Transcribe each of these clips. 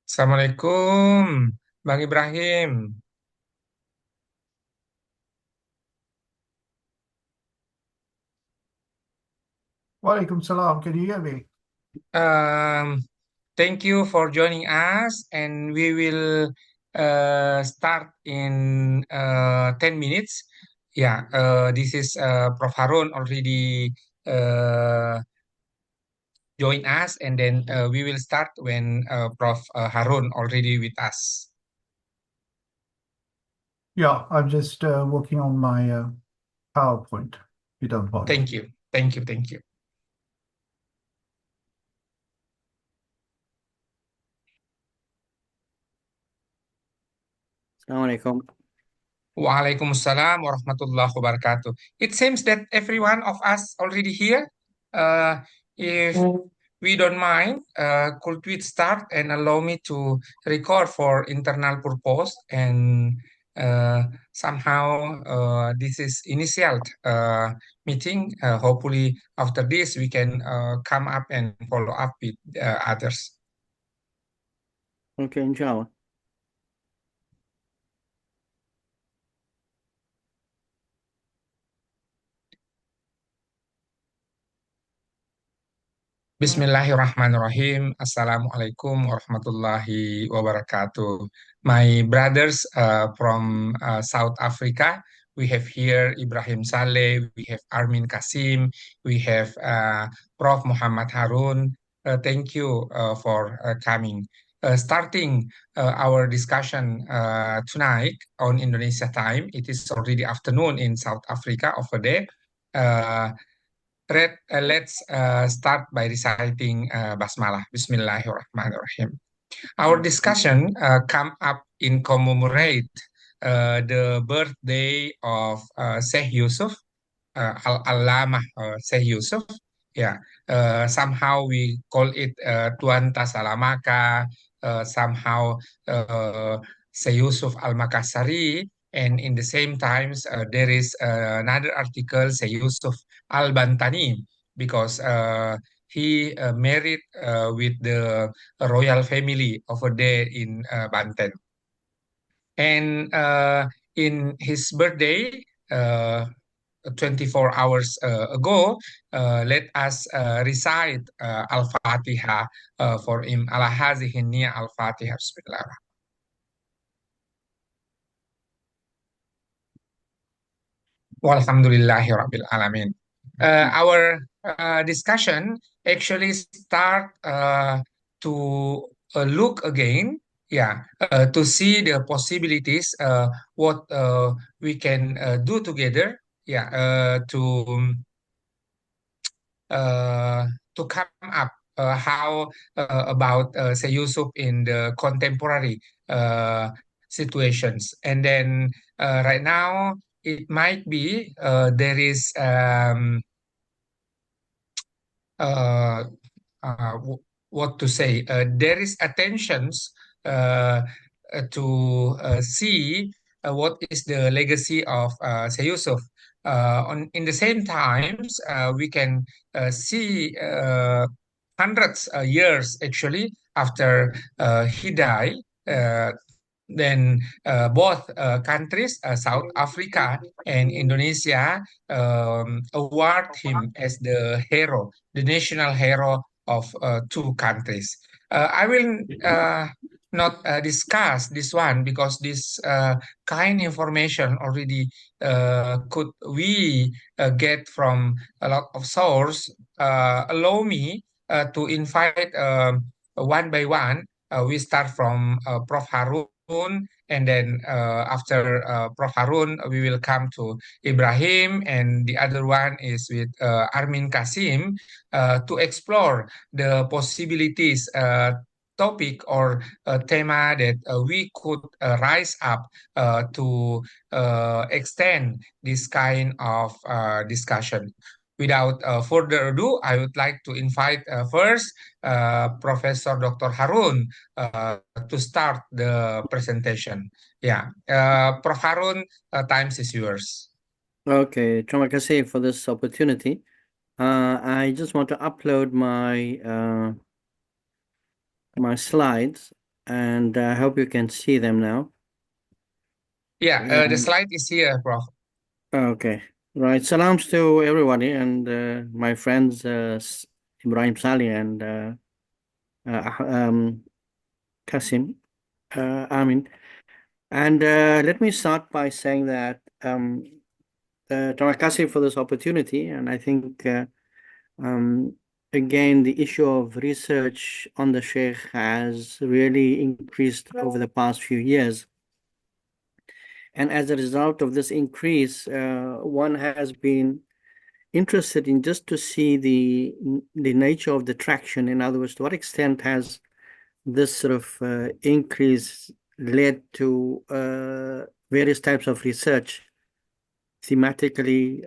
Assalamualaikum, Bang Ibrahim. Walaikum salam. Can you hear me? Um, Thank you for joining us, and we will start in 10 minutes. Yeah, this is Prof Harun already uh, join us, and then we will start when Prof Harun already with us. Yeah, I'm just working on my PowerPoint. If you don't mind. Thank you, thank you, thank you. Assalamualaikum. Waalaikumsalam warahmatullahi wabarakatuh. It seems that every one of us already here. If we don't mind, could we start and allow me to record for internal purpose and somehow this is initial meeting. Hopefully after this we can come up and follow up with others. Okay, inshallah. Bismillahirrahmanirrahim. Assalamualaikum warahmatullahi wabarakatuh. My brothers from South Africa, we have here Ebrahim Salie, we have Armin Kasim, we have Prof Muhammed Haron. Thank you for coming. Starting our discussion tonight on Indonesia time, it is already afternoon in South Africa over there. Uh, let's start by reciting Basmalah. Bismillahirrahmanirrahim. Our discussion come up in commemorate the birthday of Syekh Yusuf, Al-Allamah Syekh Yusuf. Yeah, somehow we call it Tuan Tasalamaka, somehow Syekh Yusuf Al Makassari, and in the same times there is another article Syekh Yusuf Al Bantani because he married with the royal family over there in Banten. And in his birthday, uh, 24 hours ago, let us recite Al-Fatiha for him. Ala hazihi niyyah Al-Fatiha. Bismillah. Walhamdulillahi Rabbil Alamin. Our discussion actually start to look again, yeah, to see the possibilities, what we can do together, yeah, uh, to come up how about say Yusuf in the contemporary uh, situations, and then right now it might be there is uh, what to say there is attentions to see what is the legacy of say Yusuf. In the same times, we can see hundreds years actually after he died. Uh, then both countries, South Africa and Indonesia, award him as the hero, the national hero of two countries. I will not discuss this one because this kind information already could we get from a lot of source. Allow me to invite one by one. We start from Prof. Harun, and then after Prof. Harun, we will come to Ibrahim, and the other one is with Armin Kasim to explore the possibilities. Topic or tema that we could rise up to extend this kind of discussion. Without further ado, I would like to invite first Professor Dr. Harun to start the presentation. Yeah, Prof. Harun, times is yours. Okay, terima kasih for this opportunity. I just want to upload my my slides and I hope you can see them now. Yeah, the slide is here, Prof. Okay, right. Salams to everybody and my friends Ebrahim Salie and Kasim, Amin. And let me start by saying that terima kasih for this opportunity. And I think, um, again, the issue of research on the Sheikh has really increased over the past few years. And as a result of this increase, one has been interested in just to see the nature of the traction. In other words, to what extent has this sort of increase led to various types of research, thematically,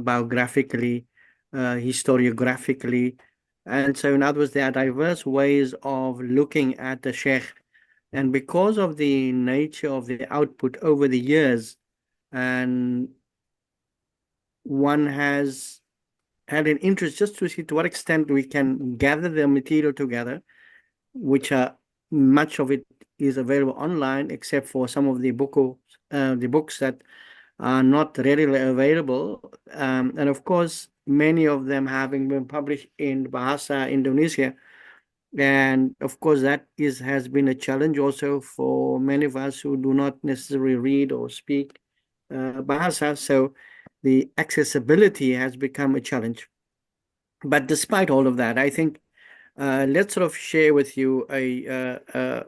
biographically, historiographically. And so, in other words, there are diverse ways of looking at the Sheikh. And because of the nature of the output over the years, and one has had an interest just to see to what extent we can gather the material together, which much of it is available online, except for some of the books that are not readily available. And of course, many of them having been published in Bahasa Indonesia. And of course, has been a challenge also for many of us who do not necessarily read or speak Bahasa. So the accessibility has become a challenge. But despite all of that, I think let's sort of share with you a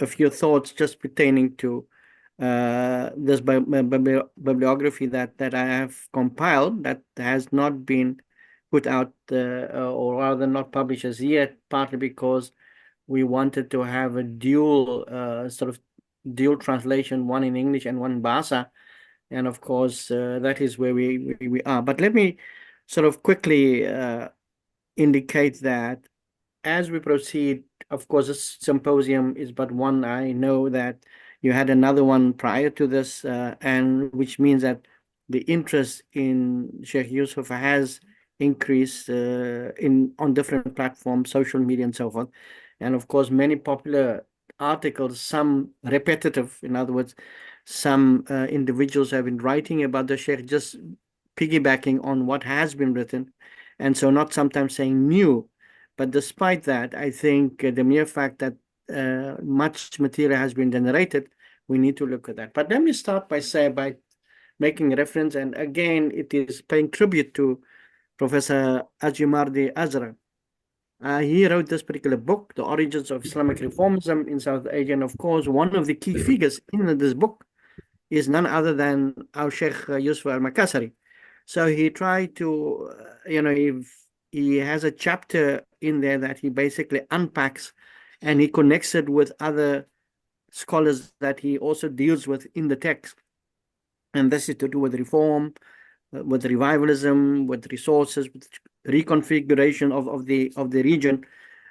few thoughts just pertaining to this bibliography that I have compiled that has not been put out or rather not published as yet, partly because we wanted to have a dual translation, one in English and one in Bahasa. And of course, that is where we are. But let me sort of quickly indicate that as we proceed, of course, this symposium is but one. I know that you had another one prior to this, and which means that the interest in Sheikh Yusuf has increased on different platforms, social media, and so forth. And of course, many popular articles, some repetitive, in other words, some individuals have been writing about the Sheikh, just piggybacking on what has been written, and so not sometimes saying new. But despite that, I think the mere fact that much material has been generated, we need to look at that. But let me start by making a reference, and again, it is paying tribute to Professor Ajimardi Azra. He wrote this particular book, The Origins of Islamic Reformism in South Asia. And of course, one of the key figures in this book is none other than our Sheikh Yusuf Al Makassari. So he tried to, he has a chapter in there that he basically unpacks and he connects it with other scholars that he also deals with in the text. And this is to do with reform, with revivalism, with resources, with reconfiguration of the region,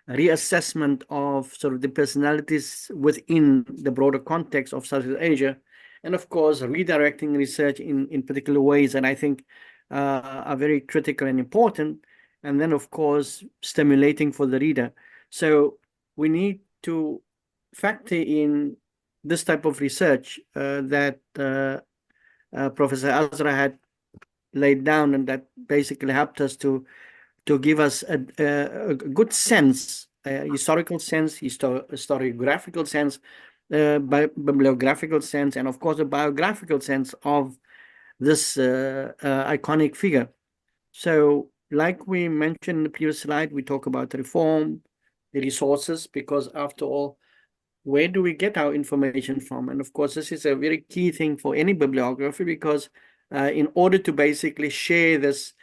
reassessment of sort of the personalities within the broader context of Southeast Asia, and of course redirecting research in particular ways that I think are very critical and important, and then of course stimulating for the reader. So we need to factor in this type of research that Professor Azra had laid down, and that basically helped us to give us a good sense, historical sense, historiographical sense, bibliographical sense, and of course a biographical sense of this iconic figure. So like we mentioned in the previous slide, we talk about reform, the resources, because after all, where do we get our information from? And of course, this is a very key thing for any bibliography, because in order to basically share this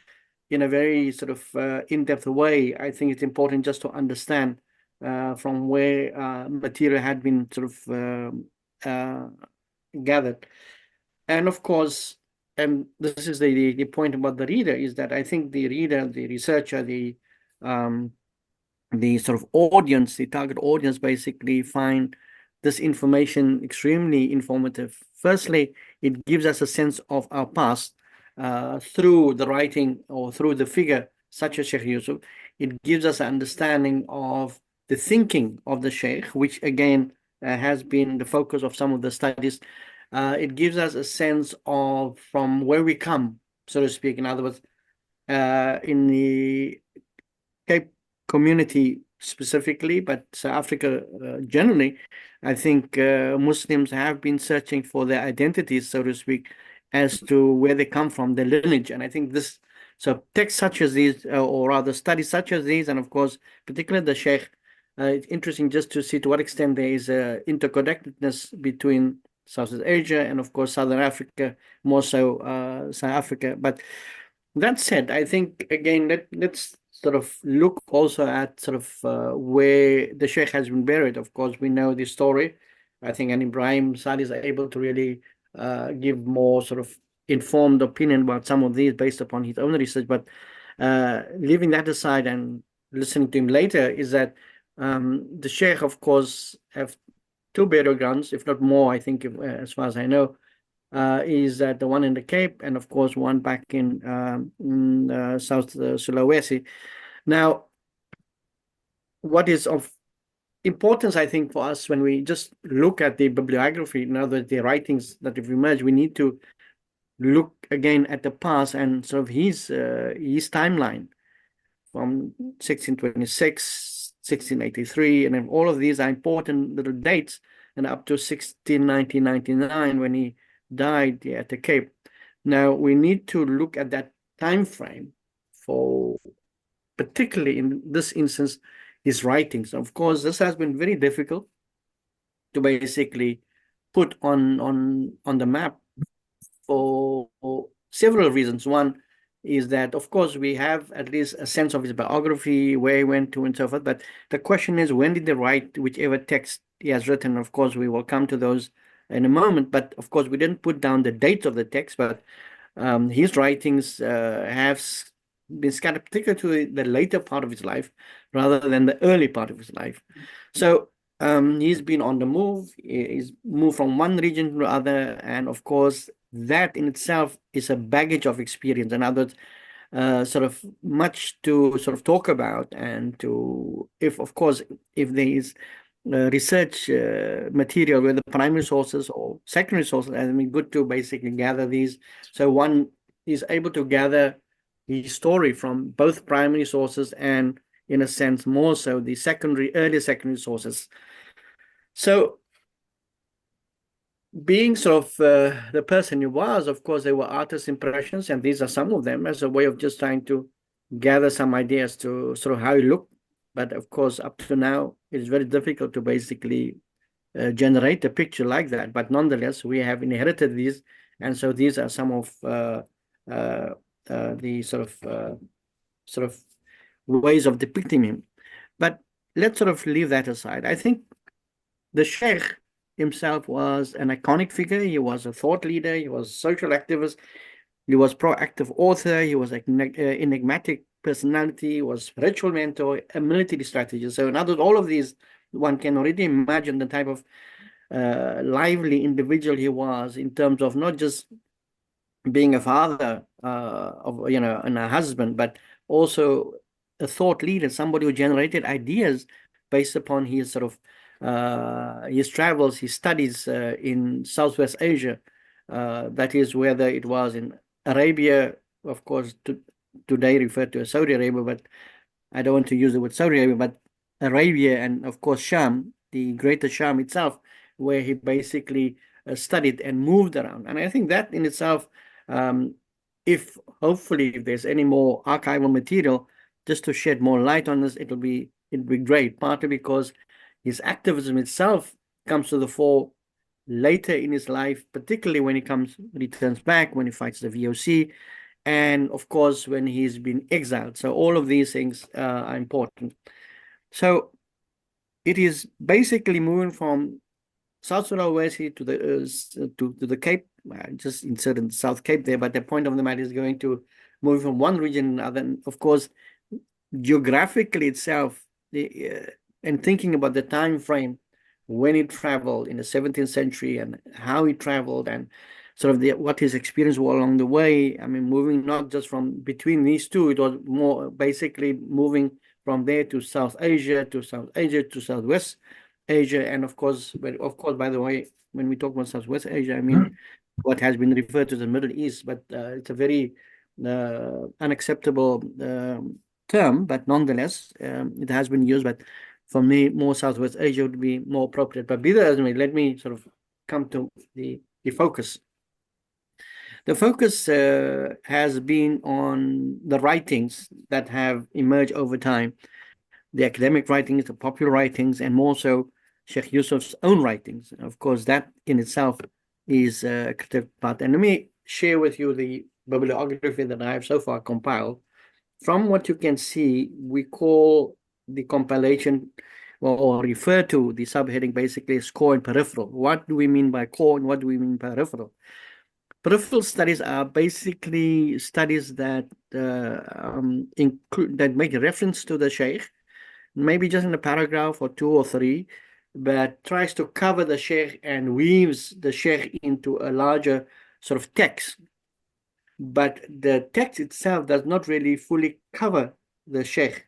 in a very sort of in-depth way, I think it's important just to understand from where material had been sort of gathered. And of course, and this is the point about the reader, is that I think the reader, the researcher, the sort of audience, the target audience, basically find this information extremely informative. Firstly, it gives us a sense of our past through the writing or through the figure such as Sheikh Yusuf. It gives us an understanding of the thinking of the Sheikh, which again has been the focus of some of the studies. It gives us a sense of from where we come, so to speak. In other words, in the Cape community specifically, but South Africa generally, I think Muslims have been searching for their identities, so to speak, as to where they come from, their lineage. And I think this, so texts such as these, or rather studies such as these, and of course, particularly the Sheikh, it's interesting just to see to what extent there is interconnectedness between Southeast Asia and, of course, Southern Africa, more so South Africa. But that said, I think, again, let's sort of look also at sort of where the Sheikh has been buried. Of course, we know the story. I think, and Ebrahim Salie is able to really give more sort of informed opinion about some of these based upon his own research. But leaving that aside and listening to him later, is that the Sheikh, of course, have two burial grounds, if not more, I think, as far as I know, is that the one in the Cape, and of course one back in South Sulawesi. Now, what is of importance, I think, for us when we just look at the bibliography, in other words, the writings that have emerged, we need to look again at the past and sort of his timeline from 1626, 1683, and all of these are important little dates, and up to 1999 when he died at the Cape. Now we need to look at that time frame for, particularly in this instance, his writings. Of course, this has been very difficult to basically put on the map for several reasons. One is that, of course, we have at least a sense of his biography, where he went to and so forth. But the question is, when did he write whichever text he has written? Of course, we will come to those in a moment. But of course, we didn't put down the dates of the text, but his writings have been scattered, particularly to the later part of his life, rather than the early part of his life. So he's been on the move. He's moved from one region to the other, and of course, that in itself is a baggage of experience. In other words, sort of much to sort of talk about, and to, if of course, if there is research material, whether primary sources or secondary sources, I mean, good to basically gather these. So one is able to gather the story from both primary sources and, in a sense, more so the early secondary sources. So being sort of the person he was, of course, there were artist impressions, and these are some of them, as a way of just trying to gather some ideas to sort of how he looked. But of course, up to now, it's very difficult to basically generate a picture like that. But nonetheless, we have inherited these, and so these are some of the sort of ways of depicting him. But let's sort of leave that aside. I think the Sheikh himself was an iconic figure. He was a thought leader. He was a social activist. He was proactive author. He was an enigmatic personality. He was spiritual mentor, a military strategist. So in other words, all of these, one can already imagine the type of lively individual he was, in terms of not just being a father and a husband, but also a thought leader, somebody who generated ideas based upon his sort of his travels, his studies in Southwest Asia. That is, whether it was in Arabia, of course, today referred to as Saudi Arabia, but I don't want to use the word Saudi Arabia, but Arabia, and of course Sham, the greater Sham itself, where he basically studied and moved around. And I think that in itself, if there's any more archival material just to shed more light on this, it'll be great, partly because his activism itself comes to the fore later in his life, particularly when he returns back, when he fights the VOC, and of course when he's been exiled. So all of these things are important. So it is basically moving from South Sulawesi to the Cape. I just inserted South Cape there, but the point of the matter is going to move from one region to another. And of course, geographically itself, and thinking about the time frame when he traveled in the 17th century and how he traveled, and sort of what his experience was along the way. I mean, moving not just from between these two, it was more basically moving from there to South Asia, to Southwest Asia, and of course, by the way, when we talk about Southwest Asia, I mean what has been referred to as the Middle East, but it's a very unacceptable term, but nonetheless, it has been used. But for me, more Southwest Asia would be more appropriate. But be that as it may, let me sort of come to the focus. The focus has been on the writings that have emerged over time, the academic writings, the popular writings, and more so Syekh Yusuf's own writings. Of course, that in itself is a critical part. And let me share with you the bibliography that I have so far compiled. From what you can see, we call the compilation or refer to the subheading basically as core and peripheral. What do we mean by core and what do we mean by peripheral? Peripheral studies are basically studies that include, that make reference to the Sheikh, maybe just in a paragraph or two or three, but tries to cover the Sheikh and weaves the Sheikh into a larger sort of text. But the text itself does not really fully cover the Sheikh.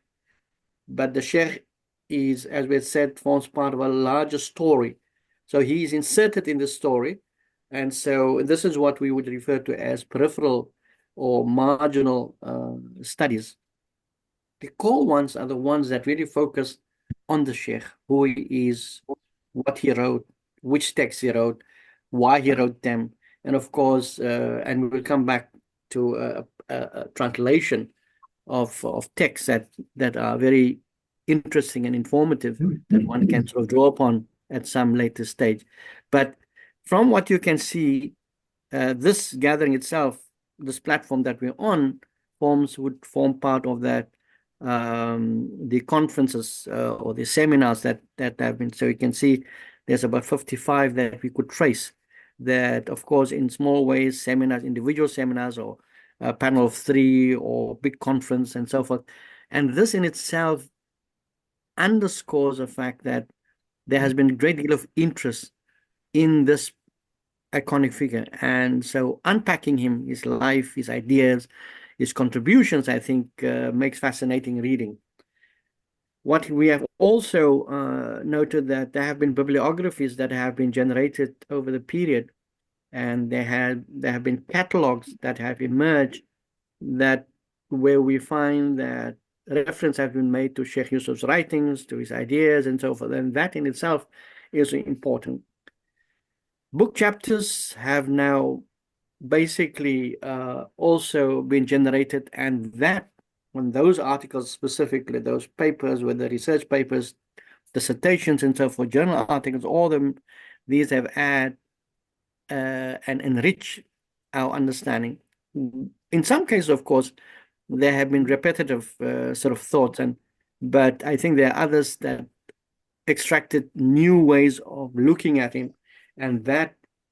But the Sheikh is, as we said, forms part of a larger story. So he is inserted in the story. And so this is what we would refer to as peripheral or marginal studies. The core ones are the ones that really focus on the Sheikh, who he is, what he wrote, which texts he wrote, why he wrote them, and of course, and we will come back to a translation of texts that are very interesting and informative that one can sort of draw upon at some later stage. But from what you can see, this gathering itself, this platform that we're on, would form part of that, the conferences or the seminars that have been. So you can see there's about 55 that we could trace. That, of course, in small ways, seminars, individual seminars, or a panel of 3, or big conference, and so forth. And this in itself underscores the fact that there has been a great deal of interest in this iconic figure. And so unpacking him, his life, his ideas, his contributions, I think makes fascinating reading. What we have also noted that there have been bibliographies that have been generated over the period, and there have been catalogs that have emerged that where we find that reference have been made to Syekh Yusuf's writings, to his ideas, and so forth. And that in itself is important. Book chapters have now basically also been generated, and that on those articles specifically, those papers, whether research papers, dissertations, and so forth, journal articles, all of them, these have add and enrich our understanding. In some cases, of course, there have been repetitive sort of thoughts, but I think there are others that extracted new ways of looking at him, and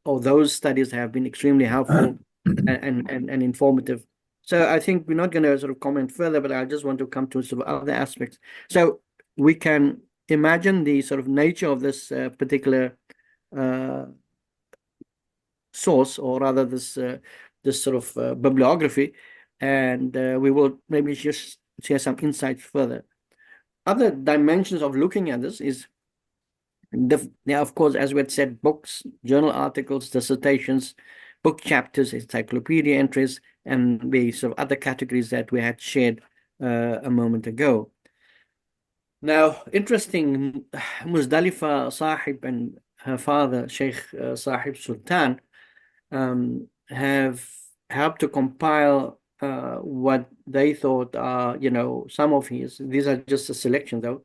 those studies have been extremely helpful and informative. So I think we're not going to sort of comment further, but I just want to come to sort of other aspects. So we can imagine the sort of nature of this particular source, or rather this sort of bibliography, and we will maybe just share some insights further. Other dimensions of looking at this is, of course, as we had said, books, journal articles, dissertations, book chapters, encyclopedia entries, and the sort of other categories that we had shared a moment ago. Now, interesting, Muzdalifa Sahib and her father, Sheikh Sahib Sultan, have helped to compile what they thought are, some of his. These are just a selection, though.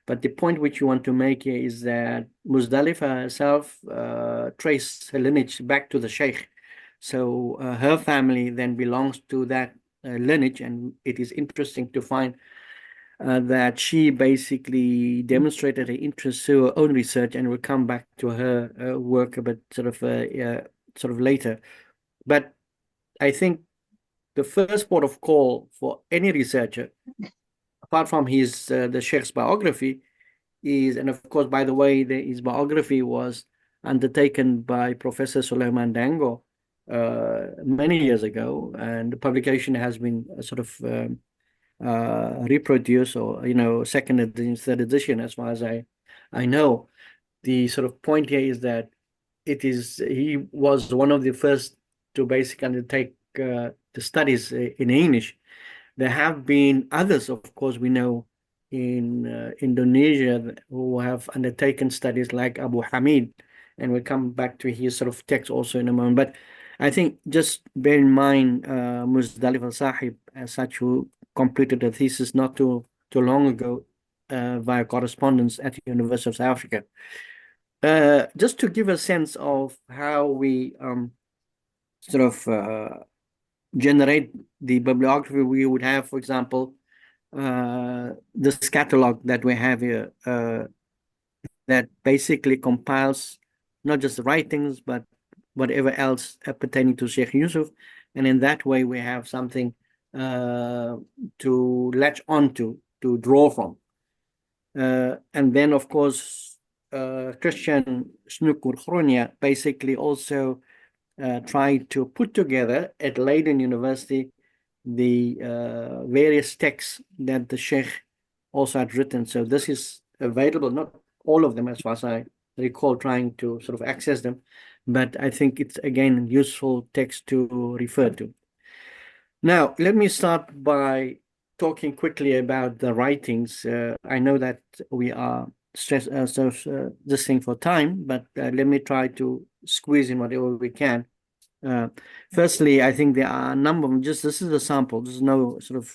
But the point which you want to make here is that Muzdalifa herself traced her lineage back to the Sheikh. So her family then belongs to that lineage, and it is interesting to find that she basically demonstrated her interest through her own research, and we'll come back to her work a bit sort of later. But I think the first port of call for any researcher, apart from the Sheikh's biography, is, and of course, by the way, his biography was undertaken by Professor Sulaiman Dango many years ago, and the publication has been sort of reproduce, or second edition, third edition, as far as I know. The sort of point here is that he was one of the first to basically undertake the studies in English. There have been others, of course, we know in Indonesia who have undertaken studies, like Abu Hamid, and we'll come back to his sort of text also in a moment. But I think just bear in mind Muzdalif al-Sahib, as such, who completed a thesis not too long ago via correspondence at the University of South Africa. Just to give a sense of how we sort of generate the bibliography, we would have, for example, this catalog that we have here that basically compiles not just the writings, but whatever else pertaining to Syekh Yusuf. And in that way, we have something to latch on to draw from. And then, of course, Christian Snukur basically also tried to put together at Leiden University the various texts that the Sheikh also had written. So this is available, not all of them as far as I recall, trying to sort of access them, but I think it's, again, useful text to refer to. Now, let me start by talking quickly about the writings. I know that we are this thing for time, but let me try to squeeze in whatever we can. Firstly, I think there are a number of, this is a sample, there's no sort of,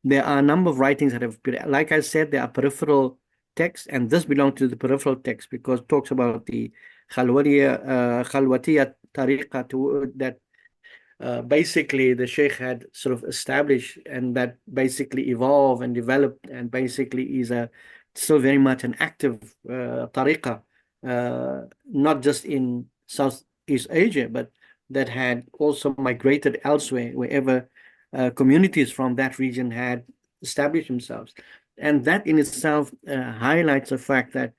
there are a number of writings that have, like I said, there are peripheral texts, and this belongs to the peripheral text because it talks about the Khalwatiya Tariqa that basically the Sheikh had sort of established, and that basically evolved and developed, and basically is still very much an active tariqa, not just in Southeast Asia, but that had also migrated elsewhere, wherever communities from that region had established themselves. And that in itself highlights the fact that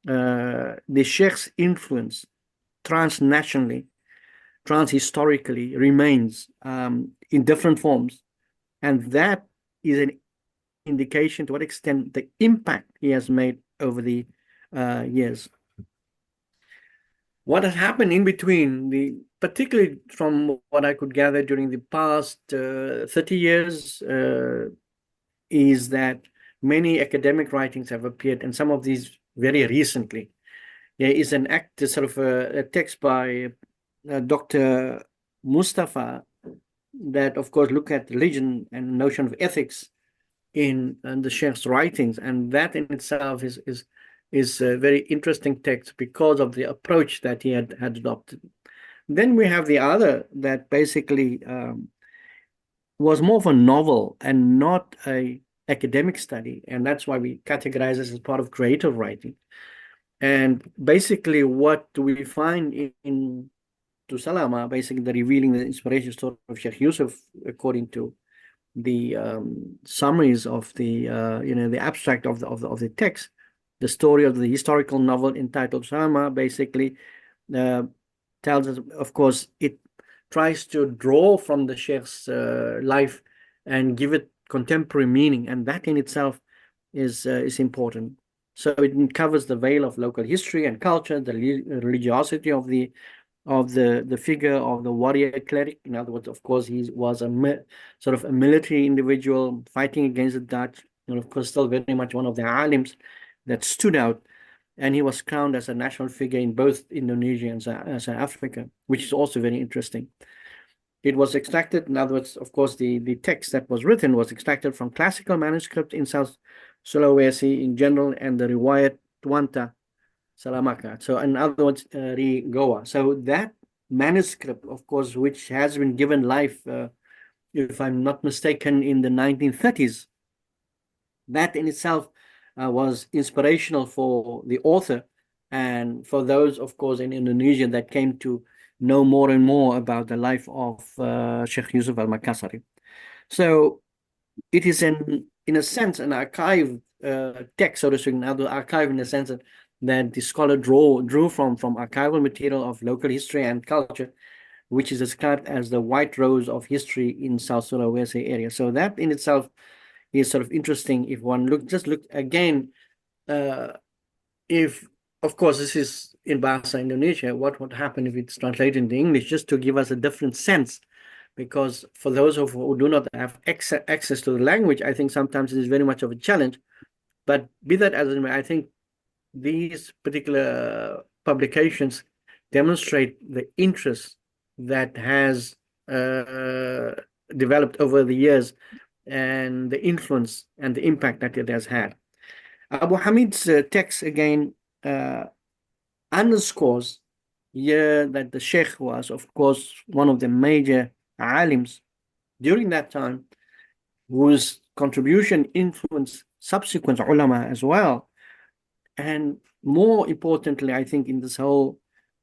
the Sheikh's influence transnationally, transhistorically remains in different forms. And that is an indication to what extent the impact he has made over the years. What has happened in between, particularly from what I could gather during the past 30 years, is that many academic writings have appeared, and some of these very recently. There is an sort of a text by Dr. Mustafa that, of course, look at religion and the notion of ethics in the Sheikh's writings, and that in itself is a very interesting text because of the approach that he had adopted. Then we have the other that basically was more of a novel and not a academic study, and that's why we categorize this as part of creative writing. And basically what do we find in Salama, basically the revealing the inspiration story of Syekh Yusuf, according to the summaries of the the abstract of the text. The story of the historical novel entitled Salama basically tells us, of course, it tries to draw from the Sheikh's life and give it contemporary meaning, and that in itself is important. So it covers the veil of local history and culture, the religiosity of the figure of the warrior cleric. In other words, of course, he was sort of a military individual fighting against the Dutch, and of course still very much one of the alims that stood out, and he was crowned as a national figure in both Indonesia and South Africa, which is also very interesting. It was extracted, in other words, of course, the text that was written was extracted from classical manuscript in South Sulawesi in general, and the Riwayat Tuanta Salamaka. So in other words, Goa. So that manuscript, of course, which has been given life, if I'm not mistaken, in the 1930s, that in itself was inspirational for the author and for those, of course, in Indonesia that came to know more and more about the life of Syekh Yusuf Al Makassari. So it is in a sense an archived text, so to speak, now the archive in the sense that the scholar drew from archival material of local history and culture which is described as the white rose of history in South Sulawesi area. So that in itself is sort of interesting if one look again, if, of course, this is in Bahasa Indonesia, what would happen if it's translated into English, just to give us a different sense. Because for those of who do not have access to the language, I think sometimes it is very much of a challenge. But be that as it may, I think these particular publications demonstrate the interest that has developed over the years and the influence and the impact that it has had. Abu Hamid's text again underscores here that the Sheikh was, of course, one of the major alims during that time, whose contribution influenced subsequent ulama as well. And more importantly, I think in this whole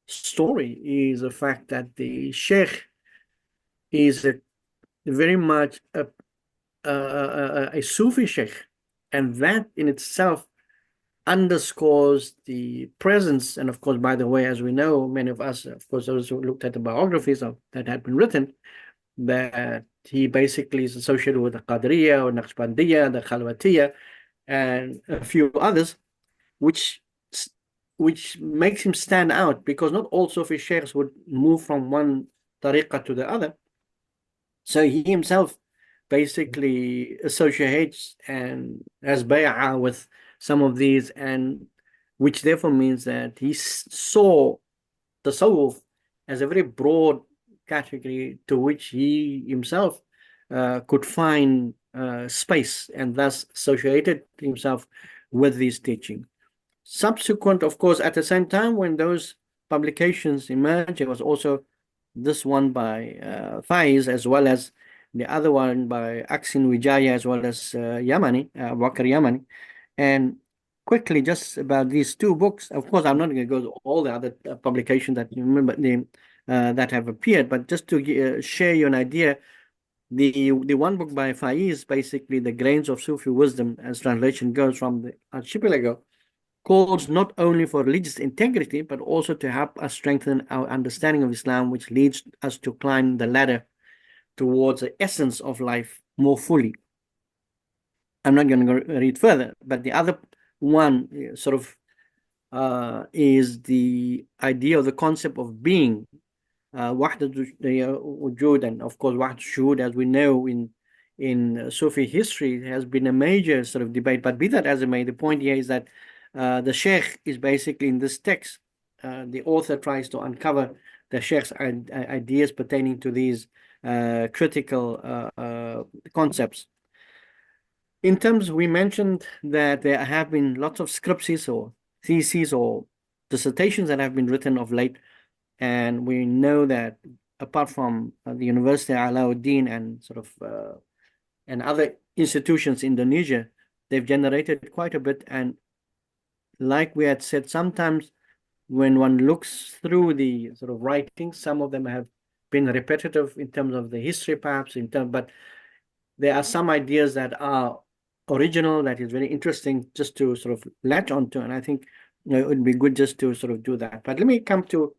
story is the fact that the Sheikh is very much a Sufi Sheikh, and that in itself underscores the presence. And of course, by the way, as we know, many of us, of course, those who looked at the biographies that had been written, that he basically is associated with the Qadriya or Naqshbandiyya, the Khalwatiyya, and a few others, which makes him stand out, because not all Sufi sheikhs would move from one tariqah to the other. So he himself basically associates and has bay'ah with some of these, and which therefore means that he saw tasawwuf as a very broad category to which he himself could find space, and thus associated himself with these teaching. Subsequent, of course, at the same time when those publications emerged, there was also this one by Faiz, as well as the other one by Aksin Wijaya, as well as Yamani, Wakar Yamani. And quickly, just about these two books, of course, I'm not going to go to all the other publications that you remember that have appeared, but just to share you an idea, the one book by Faiz, basically The Grains of Sufi Wisdom, as translation goes, from the archipelago, calls not only for religious integrity, but also to help us strengthen our understanding of Islam, which leads us to climb the ladder towards the essence of life more fully. I'm not going to read further, but the other one sort of is the idea of the concept of being, Wahdat Wujud, and of course Wahdat Shuhud, as we know in Sufi history, has been a major sort of debate. But be that as it may, the point here is that the Sheikh is basically in this text, the author tries to uncover the Sheikh's ideas pertaining to these critical concepts. In terms, we mentioned that there have been lots of scriptures or theses or dissertations that have been written of late, and we know that apart from the University of Alauddin and sort of and other institutions in Indonesia, they've generated quite a bit. And like we had said, sometimes when one looks through the sort of writings, some of them have been repetitive in terms of the history, perhaps, but there are some ideas that are original, that is very interesting just to sort of latch onto, and I think it would be good just to sort of do that. But let me come to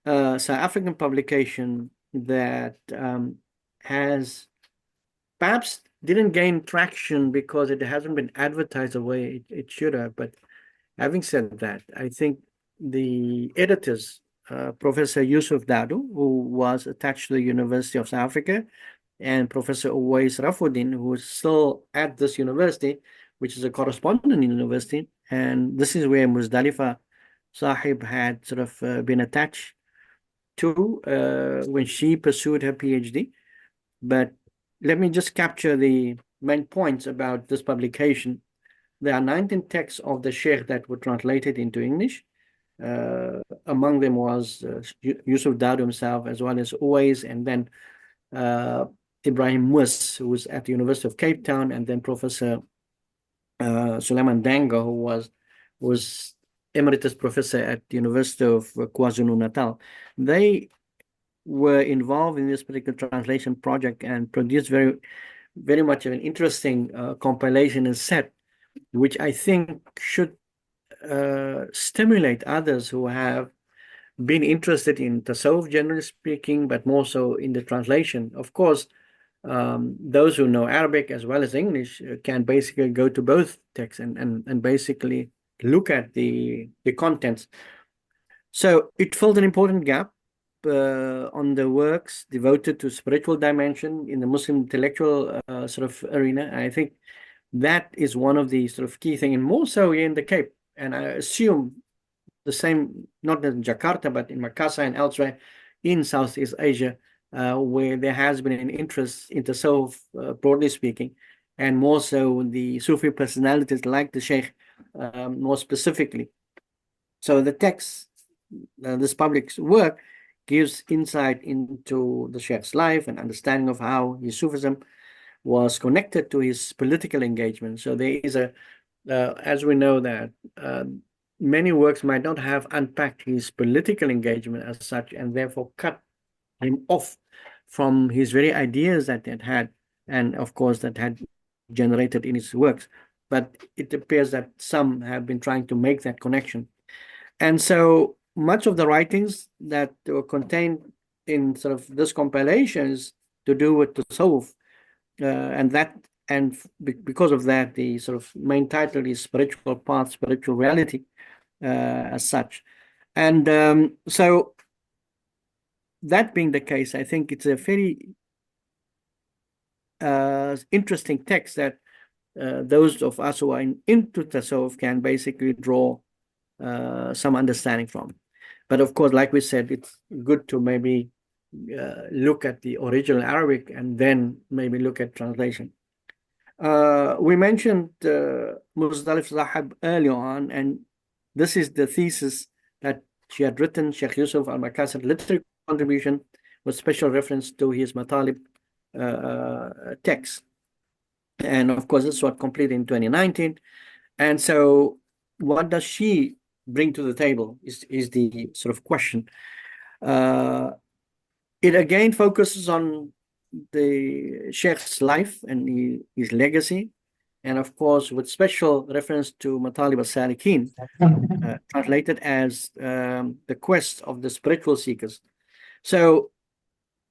South African publication that has perhaps didn't gain traction because it hasn't been advertised the way it should have. But having said that, I think the editors, Professor Yusuf Dadu, who was attached to the University of South Africa, and Professor Uwais Rafuddin, who is still at this university, which is a correspondent university. And this is where Muzdalifa Sahib had sort of been attached to when she pursued her PhD. But let me just capture the main points about this publication. There are 19 texts of the Sheikh that were translated into English. Among them was Yusuf Dadu himself, as well as Uwais, and then Ebrahim Mus, who was at the University of Cape Town, and then Professor Suleiman Danga, who was emeritus professor at the University of KwaZulu-Natal. They were involved in this particular translation project and produced very, very much of an interesting compilation and set, which I think should stimulate others who have been interested in tasawwuf, generally speaking, but more so in the translation. Of course, those who know Arabic as well as English can basically go to both texts and basically look at the contents. So it filled an important gap on the works devoted to spiritual dimension in the Muslim intellectual sort of arena. I think that is one of the sort of key thing, and more so in the Cape. And I assume the same, not in Jakarta, but in Makassar and elsewhere in Southeast Asia, where there has been an interest in tasawwuf, broadly speaking, and more so the Sufi personalities like the Sheikh, more specifically. So the text, this public work, gives insight into the Sheikh's life and understanding of how his Sufism was connected to his political engagement. So there is a, as we know that many works might not have unpacked his political engagement as such, and therefore cut him off from his very ideas that he had, and of course that had generated in his works. But it appears that some have been trying to make that connection. And so much of the writings that were contained in sort of this compilation is to do with tasawwuf, and because of that, the sort of main title is Spiritual Path, Spiritual Reality, as such. And so that being the case, I think it's a very interesting text that those of us who are into tasawwuf can basically draw some understanding from. But of course, like we said, it's good to maybe look at the original Arabic and then maybe look at translation. We mentioned Muzdalif Zahab earlier on, and this is the thesis that she had written, Syekh Yusuf Al Makassari literary contribution, with special reference to his Matalib text. And of course, this was completed in 2019. And so what does she bring to the table is the sort of question. It again focuses on the Sheikh's life and his legacy, and of course with special reference to Matalib al-Salikin, translated as the quest of the spiritual seekers. So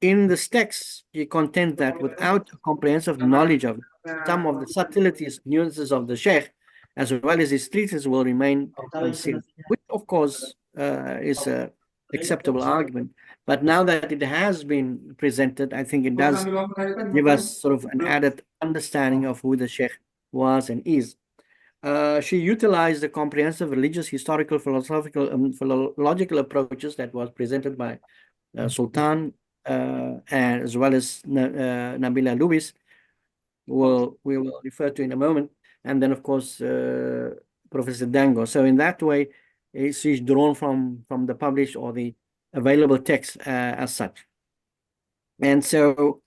in this text, he contends that without a comprehensive knowledge of some of the subtleties, nuances of the Sheikh, as well as his treatise, will remain concealed, which of course is an acceptable argument. But now that it has been presented, I think it does give us sort of an added understanding of who the Sheikh was and is. She utilized the comprehensive religious, historical, philosophical, philological approaches that was presented by Sultan, as well as Nabila Lubis, we will refer to in a moment, and then of course Professor Dango. So in that way, she's drawn from the published or the available text as such. And so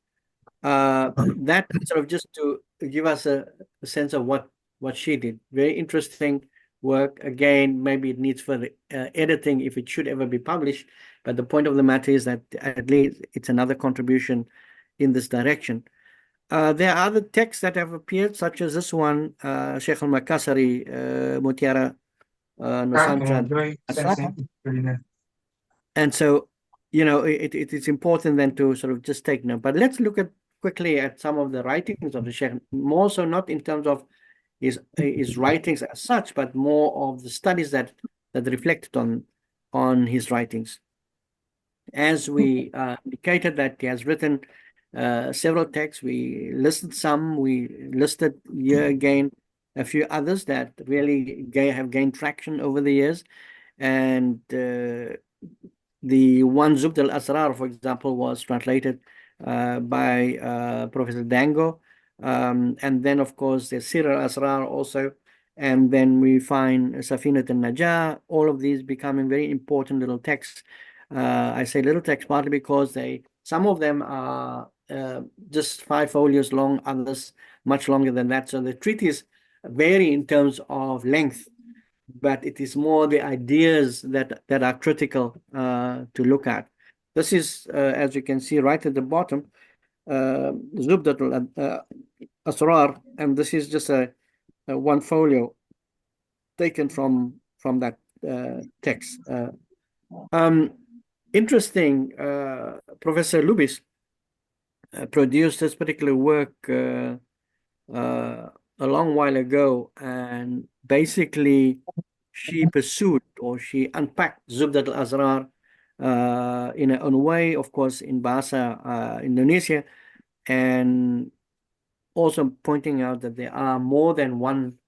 that sort of just to give us a sense of what she did. Very interesting work. Again, maybe it needs further editing if it should ever be published. But the point of the matter is that at least it's another contribution in this direction. There are other texts that have appeared, such as this one, Syekh Al Makassari, Mutiara Nusantara. And so, you know, it is important then to sort of just take note. But let's look at quickly at some of the writings of the Sheikh, more so not in terms of his writings as such, but more of the studies that reflected on his writings. As we indicated that he has written several texts, we listed some, we listed here again a few others that really have gained traction over the years. And the one Zubd al-Asrar, for example, was translated by Professor Dango. And then, of course, there's Sir al-Asrar also. And then we find Safinat al-Najah, all of these becoming very important little texts. I say little texts partly because some of them are just 5 folios long, others much longer than that. So the treaties vary in terms of length, but it is more the ideas that are critical to look at. This is, as you can see right at the bottom, Zubdat al-Asrar, and this is just a one folio taken from that text. Interesting. Professor Lubis produced this particular work a long while ago, and basically she pursued or she unpacked Zubdat al-Azrar in her own way, of course, in Bahasa Indonesia, and also pointing out that there are more than one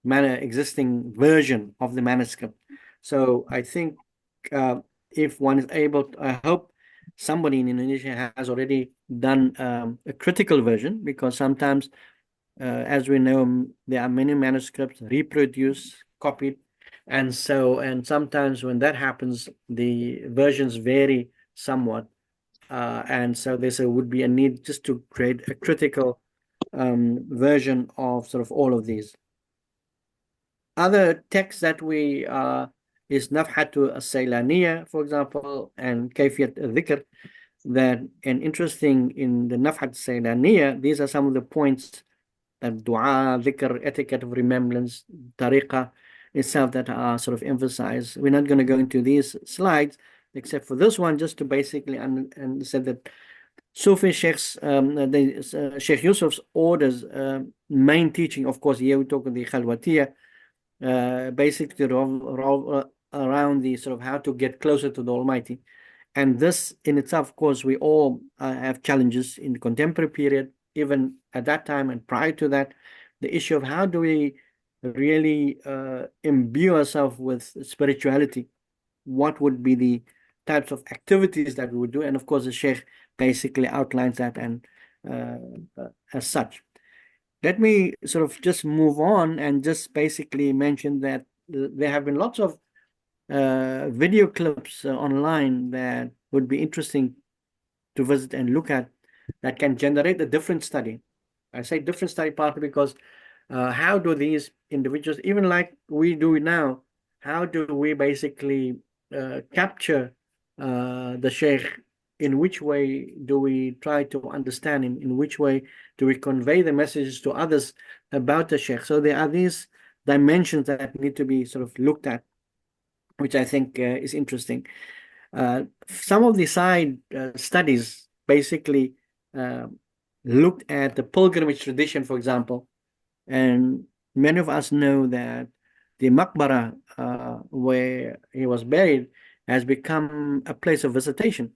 existing version of the manuscript. So I think if one is able to, I hope somebody in Indonesia has already done a critical version, because sometimes, as we know, there are many manuscripts reproduced, copied, and sometimes when that happens, the versions vary somewhat. And so there would be a need just to create a critical version of sort of all of these. Other texts that we is Nafhatu As-Saylaniya, for example, and Kayfiyat Al-Dhikr, that and interesting in the Nafhat Saylaniya, these are some of the points that dua, dhikr, etiquette of remembrance, tariqah itself that are sort of emphasized. We're not going to go into these slides, except for this one, just to basically and said that Sufi Sheikh's, Sheikh Yusuf's orders, main teaching, of course, here we talk of the Khalwatiyah, basically around the sort of how to get closer to the Almighty. And this in itself, of course, we all have challenges in the contemporary period, even at that time and prior to that, the issue of how do we really imbue ourselves with spirituality? What would be the types of activities that we would do? And of course, the Sheikh basically outlines that and as such. Let me sort of just move on and just basically mention that there have been lots of video clips online that would be interesting to visit and look at, that can generate a different study. I say different study partly because how do these individuals, even like we do now, how do we basically capture the Sheikh? In which way do we try to understand him? In which way do we convey the messages to others about the Sheikh? So there are these dimensions that need to be sort of looked at, which I think is interesting. Some of the side studies basically looked at the pilgrimage tradition, for example, and many of us know that the Maqbara where he was buried has become a place of visitation.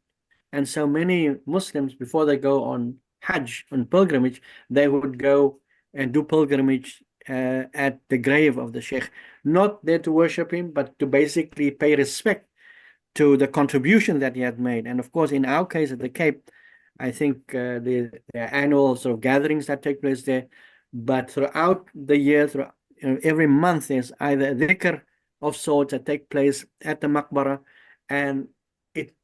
And so many Muslims, before they go on Hajj, on pilgrimage, they would go and do pilgrimage at the grave of the Sheikh, not there to worship him, but to basically pay respect to the contribution that he had made. And of course, in our case at the Cape, I think the annual sort of gatherings that take place there, but throughout the year, every month, there's either a dhikr of sorts that take place at the Maqbara, and it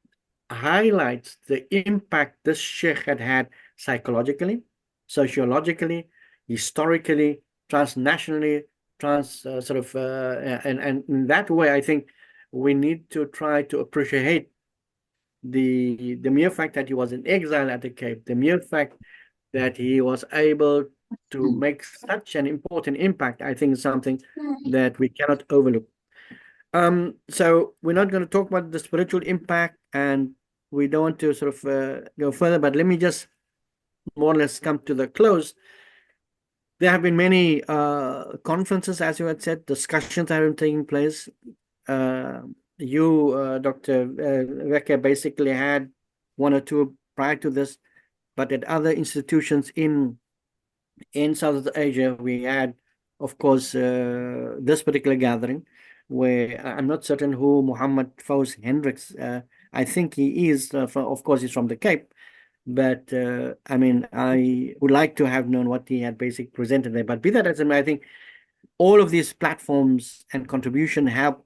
highlights the impact this Sheikh had psychologically, sociologically, historically, transnationally, and in that way, I think we need to try to appreciate the mere fact that he was in exile at the Cape, the mere fact that he was able to make such an important impact, I think is something that we cannot overlook. So we're not going to talk about the spiritual impact, and we don't want to sort of go further, but let me just more or less come to the close. There have been many conferences, as you had said, discussions that have been taking place. You, Dr. Veke, basically had one or two prior to this, but at other institutions in Southeast Asia, we had, of course, this particular gathering, where I'm not certain who Muhammad Faus Hendricks, I think he is, of course, he's from the Cape, but I mean, I would like to have known what he had basically presented there. But be that as it may, I think all of these platforms and contribution help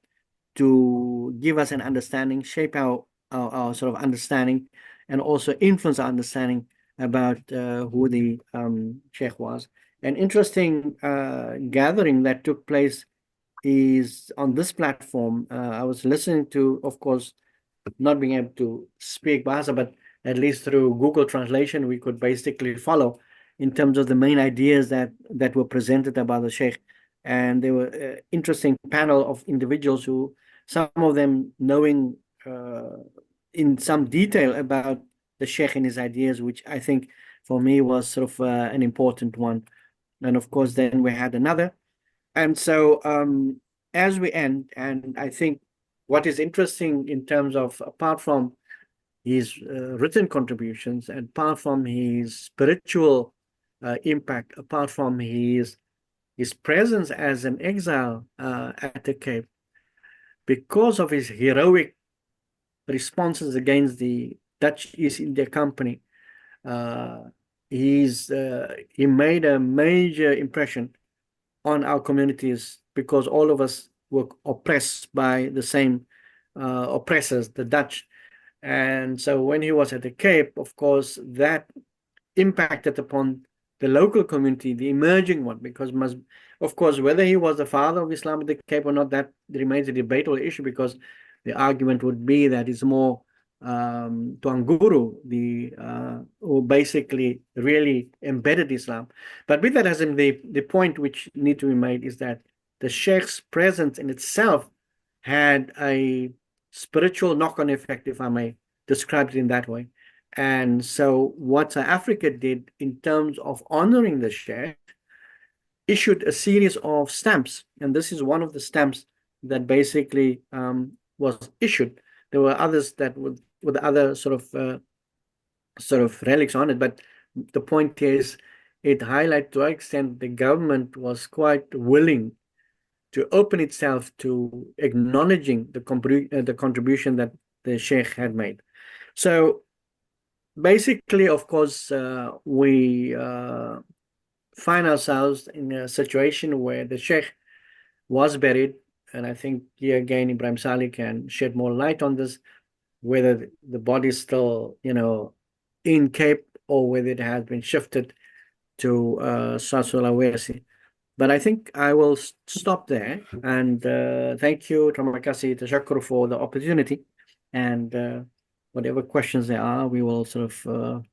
to give us an understanding, shape our sort of understanding, and also influence our understanding about who the Sheikh was. An interesting gathering that took place is on this platform. I was listening to, of course, not being able to speak Bahasa, but at least through Google Translation, we could basically follow in terms of the main ideas that were presented about the Sheikh. And there were interesting panel of individuals who, some of them knowing in some detail about the Sheikh and his ideas, which I think for me was sort of an important one. And of course, then we had another. And so as we end, and I think what is interesting in terms of, apart from his written contributions, and apart from his spiritual impact, apart from his presence as an exile at the Cape, because of his heroic responses against the Dutch East India Company, he made a major impression on our communities, because all of us were oppressed by the same oppressors, the Dutch. And so when he was at the Cape, of course, that impacted upon the local community, the emerging one, because of course, whether he was the father of Islam at the Cape or not, that remains a debatable issue, because the argument would be that it's more Tuan Guru, who basically really embedded Islam. But with that, as in the point which need to be made is that the Sheikh's presence in itself had a spiritual knock-on effect, if I may describe it in that way. And so what South Africa did in terms of honoring the Sheikh, issued a series of stamps. And this is one of the stamps that basically was issued. There were others that with other sort of relics on it. But the point is, it highlights to what extent the government was quite willing to open itself to acknowledging the contribution that the Sheikh had made. So basically, of course, we find ourselves in a situation where the Sheikh was buried, and I think here again Ebrahim Salie can shed more light on this, whether the body is still, in Cape, or whether it has been shifted to Sulawesi. But I think I will stop there, and thank you, Terima kasih, Tashakkur, for the opportunity, and whatever questions there are, we will sort of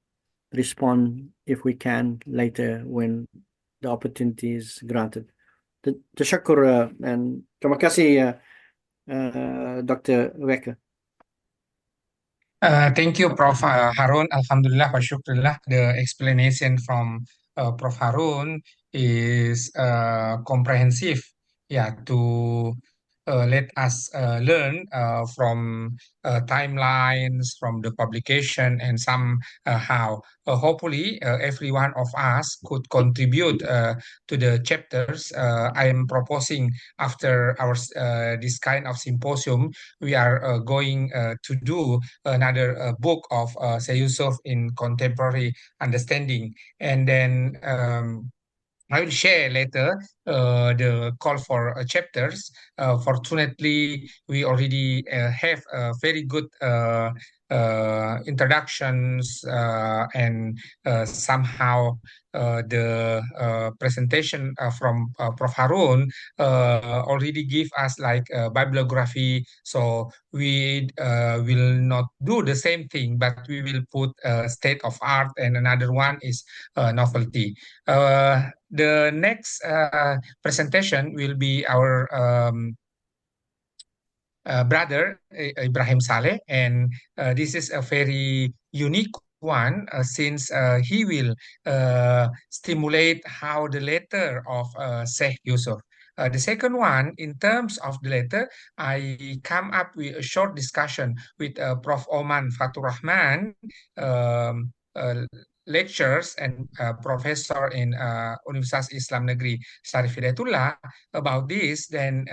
respond if we can later when the opportunity is granted. Tashakkur, and Terima kasih, Dr. Wecker. Thank you, Prof. Harun. Alhamdulillah wa syukurillah. The explanation from Prof. Harun is comprehensive, yeah, to let us learn from timelines, from the publication, and somehow, hopefully, every one of us could contribute to the chapters. I am proposing after our this kind of symposium, we are going to do another book of Syekh Yusuf in contemporary understanding, and then I will share later the call for chapters. Fortunately, we already have very good introductions, and somehow the presentation from Prof. Harun already give us like bibliography. So we will not do the same thing, but we will put state of art, and another one is novelty. The next presentation will be our brother Ebrahim Salie, and this is a very unique one since he will stimulate how the letter of Syekh Yusuf. The second one, in terms of the letter, I come up with a short discussion with Prof. Oman Fatur Rahman, lectures and professor in Universitas Islam Negeri Syarif Hidayatullah about this. Then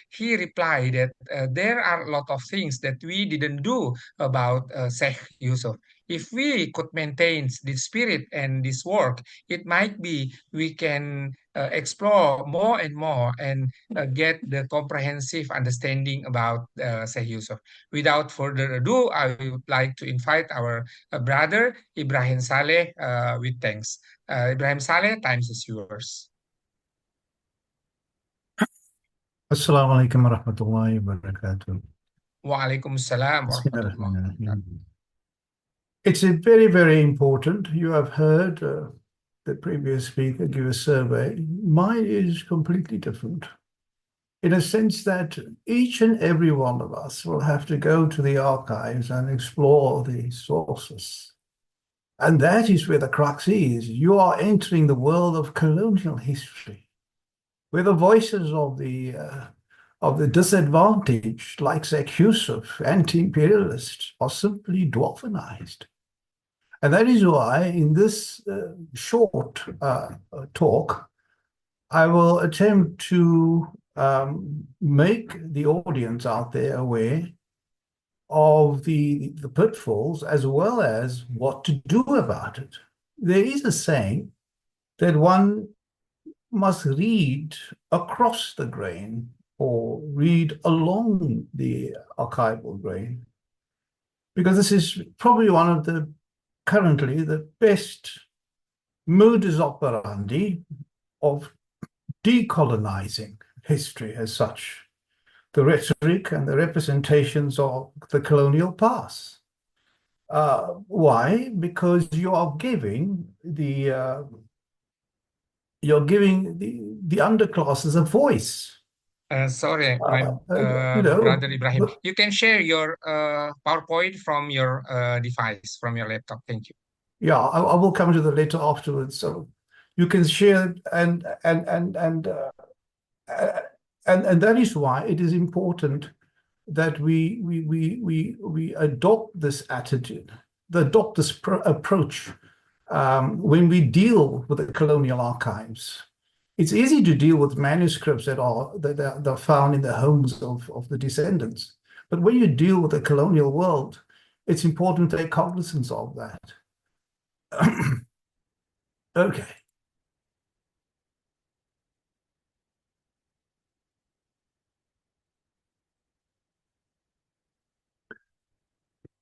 he replied that there are a lot of things that we didn't do about Syekh Yusuf. If we could maintain this spirit and this work, it might be we can explore more and more and get the comprehensive understanding about Syekh Yusuf. Without further ado, I would like to invite our brother Ebrahim Salie with thanks. Ebrahim Salie, time is yours. Assalamu alaikum wa rahmatullahi wa barakatuh. Waalaikumsalam warahmatullahi wabarakatuh. It's a very, very important. You have heard the previous speaker give a survey. Mine is completely different. in a sense that each and every one of us will have to go to the archives and explore the sources. And that is where the crux is. You are entering the world of colonial history, where the voices of the disadvantaged, like Syekh Yusuf, anti-imperialists, are simply dwarfenized. And that is why in this short talk, I will attempt to make the audience out there aware of the pitfalls as well as what to do about it. There is a saying that one must read across the grain or read along the archival grain, because this is probably one of the currently the best modus operandi of decolonizing history as such, the rhetoric and the representations of the colonial past. Why? Because you are giving the underclasses a voice. Sorry, my brother Ibrahim. You can share your PowerPoint from your device, from your laptop. Thank you. Yeah, I will come to the later afterwards. So you can share and that is why it is important that we adopt this attitude, adopt this approach when we deal with the colonial archives. It's easy to deal with manuscripts that are found in the homes of the descendants, but when you deal with the colonial world, it's important to take cognizance of that. Okay.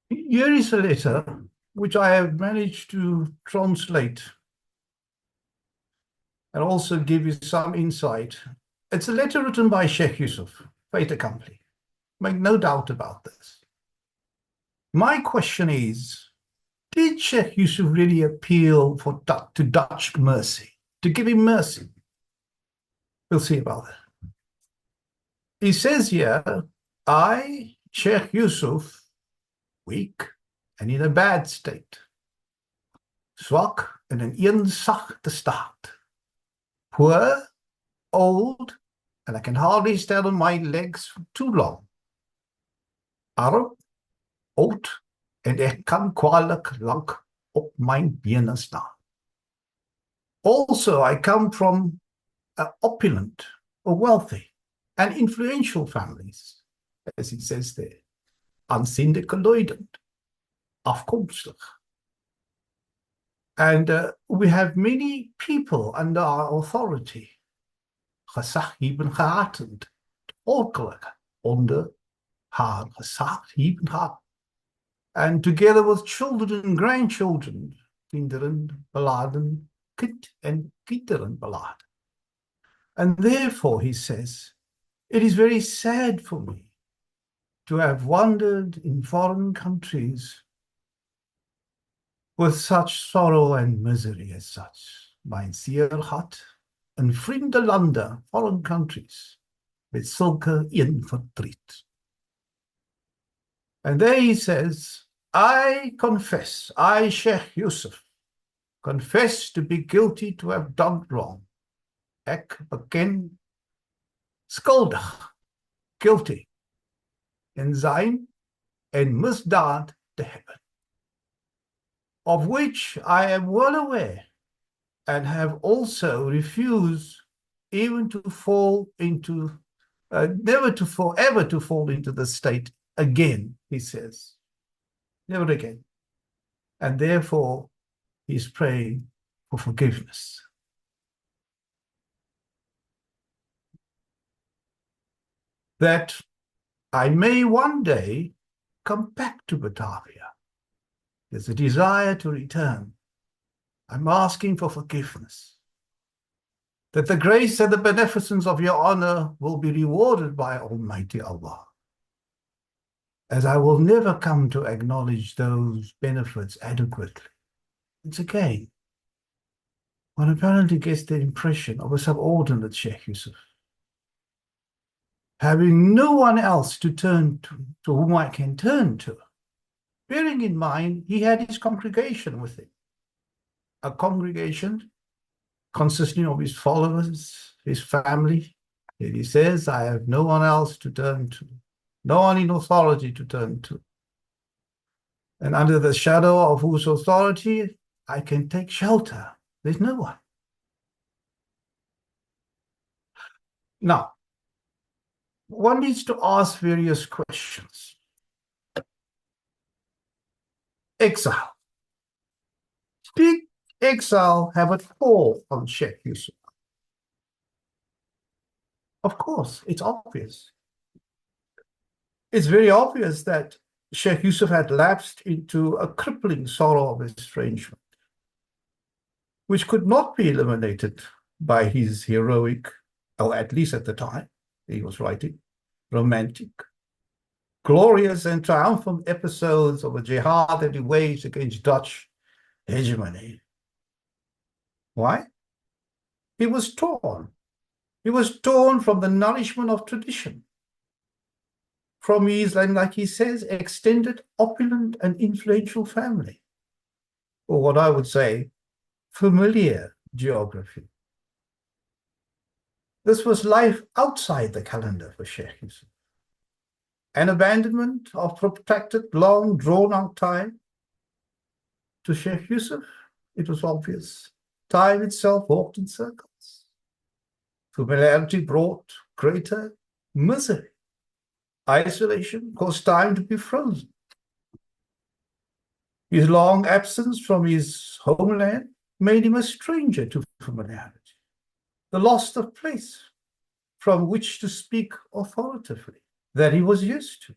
Here is a letter which I have managed to translate and also give you some insight. It's a letter written by Syekh Yusuf, fait accompli. Make no doubt about this. My question is, did Syekh Yusuf really appeal to Dutch mercy, to give him mercy? We'll see about that. He says here, I, Syekh Yusuf, weak and in a bad state, zwak en in eensagte staat, poor, old, and I can hardly stand on my legs for too long, arm, oud, en ek kan kwalijk lank op mijn benen staan. Also, I come from opulent, or wealthy, and influential families, as he says there, aanzienlijke luiden, afkomstig. And we have many people under our authority, gezaghebbend gehatend, volkelijk, onder haar gezaghebbend haar. And together with children and grandchildren, kinderen beladen, kind en kinderen beladen. And therefore, he says, it is very sad for me to have wandered in foreign countries with such sorrow and misery as such. Mijn zeer hart in vreemde lande, foreign countries, met zulke een verdriet. And there he says, I confess, I, Syekh Yusuf, confess to be guilty to have done wrong. Ek beken skuldig, guilty, in zijn en misdaad te hebben, of which I am well aware and have also refused even to fall into, ever to fall into the state again, he says. Never again. And therefore, he's praying for forgiveness. That I may one day come back to Batavia. There's a desire to return. I'm asking for forgiveness. That the grace and the beneficence of your honor will be rewarded by Almighty Allah, as I will never come to acknowledge those benefits adequately. It's again, one apparently gets the impression of a subordinate Syekh Yusuf. having no one else to turn to whom I can turn to. Bearing in mind, he had his congregation with him, a congregation consisting of his followers, his family. And he says, I have no one else to turn to, no one in authority to turn to. And under the shadow of whose authority I can take shelter. There's no one. Now, one needs to ask various questions. Exile. Did exile have a toll on Syekh Yusuf? Of course, it's obvious. It's very obvious that Syekh Yusuf had lapsed into a crippling sorrow of estrangement, which could not be eliminated by his heroic, or at least at the time he was writing, romantic, glorious and triumphant episodes of a jihad that he waged against Dutch hegemony. Why? He was torn. He was torn from the nourishment of tradition, from his, like he says, extended, opulent, and influential family, or what I would say, familiar geography. This was life outside the calendar for Syekh Yusuf. An abandonment of protracted, long, drawn-out time. To Syekh Yusuf, it was obvious. Time itself walked in circles. Familiarity brought greater misery. Isolation caused time to be frozen. His long absence from his homeland made him a stranger to familiarity. The loss of place from which to speak authoritatively that he was used to.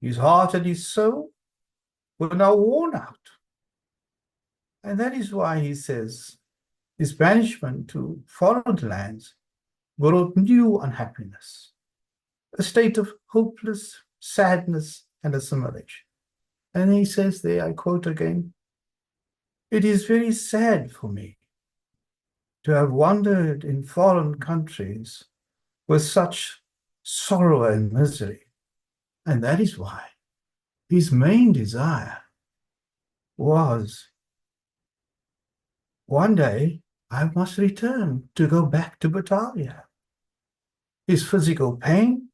His heart and his soul were now worn out. And that is why he says his banishment to foreign lands brought new unhappiness, a state of hopeless sadness and assimilation. And he says there, I quote again, "It is very sad for me to have wandered in foreign countries with such sorrow and misery." And that is why his main desire was, one day I must return to go back to Batavia. His physical pain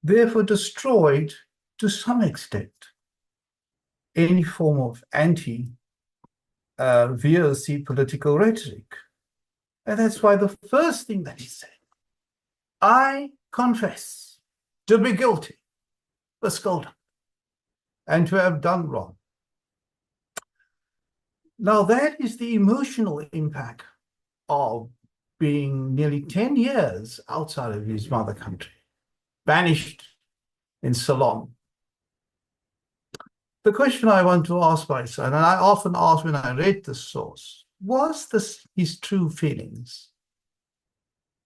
therefore destroyed, to some extent, any form of anti-VOC political rhetoric. And that's why the first thing that he said, I confess to be guilty, the scolding, and to have done wrong. Now that is the emotional impact of being nearly 10 years outside of his mother country, banished in Ceylon. The question I want to ask myself, and I often ask when I read this source, was this his true feelings?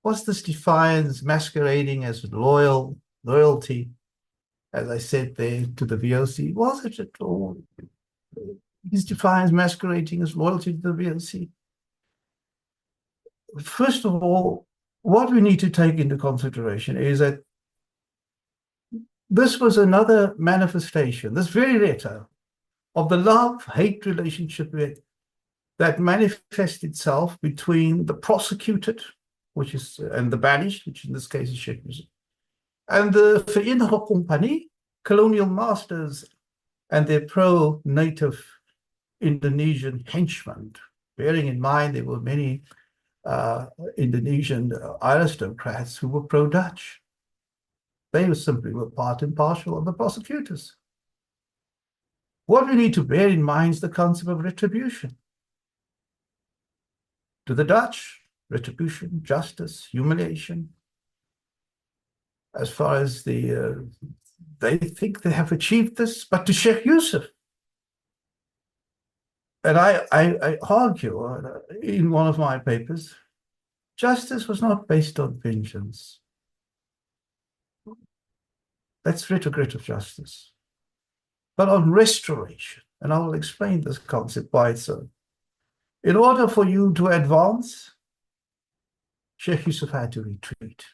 Was this defiance masquerading as loyalty, as I said there, to the VOC? Was it at all his defiance masquerading as loyalty to the VOC? First of all, what we need to take into consideration is that this was another manifestation, this very letter, of the love-hate relationship that manifests itself between the prosecuted, and the banished, which in this case is Syekh Yusuf, and the Verenigde Compagnie, colonial masters, and their pro-native Indonesian henchmen. Bearing in mind there were many Indonesian aristocrats who were pro-Dutch. They simply were part and parcel of the prosecutors. What we need to bear in mind is the concept of retribution. To the Dutch, retribution, justice, humiliation. As far as they think they have achieved this, but to Syekh Yusuf, and I argue in one of my papers, justice was not based on vengeance. That's retrogressive justice, but on restoration. And I will explain this concept by itself. In order for you to advance, Syekh Yusuf had to retreat.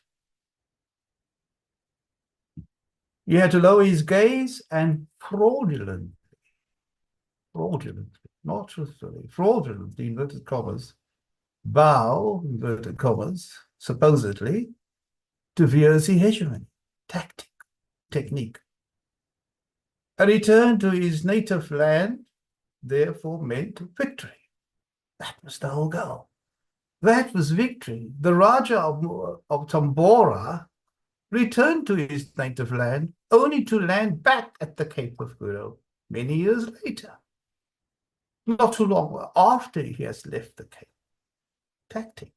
He had to lower his gaze and fraudulently, not truthfully, fraudulently, inverted commas, bow, inverted commas, supposedly, to Veer's hegemony, technique. A return to his native land, therefore, meant victory. That was the whole goal. That was victory. The Raja of Tambora returned to his native land only to land back at the Cape of Good Hope many years later. Not too long after he has left the Cape. Tactic.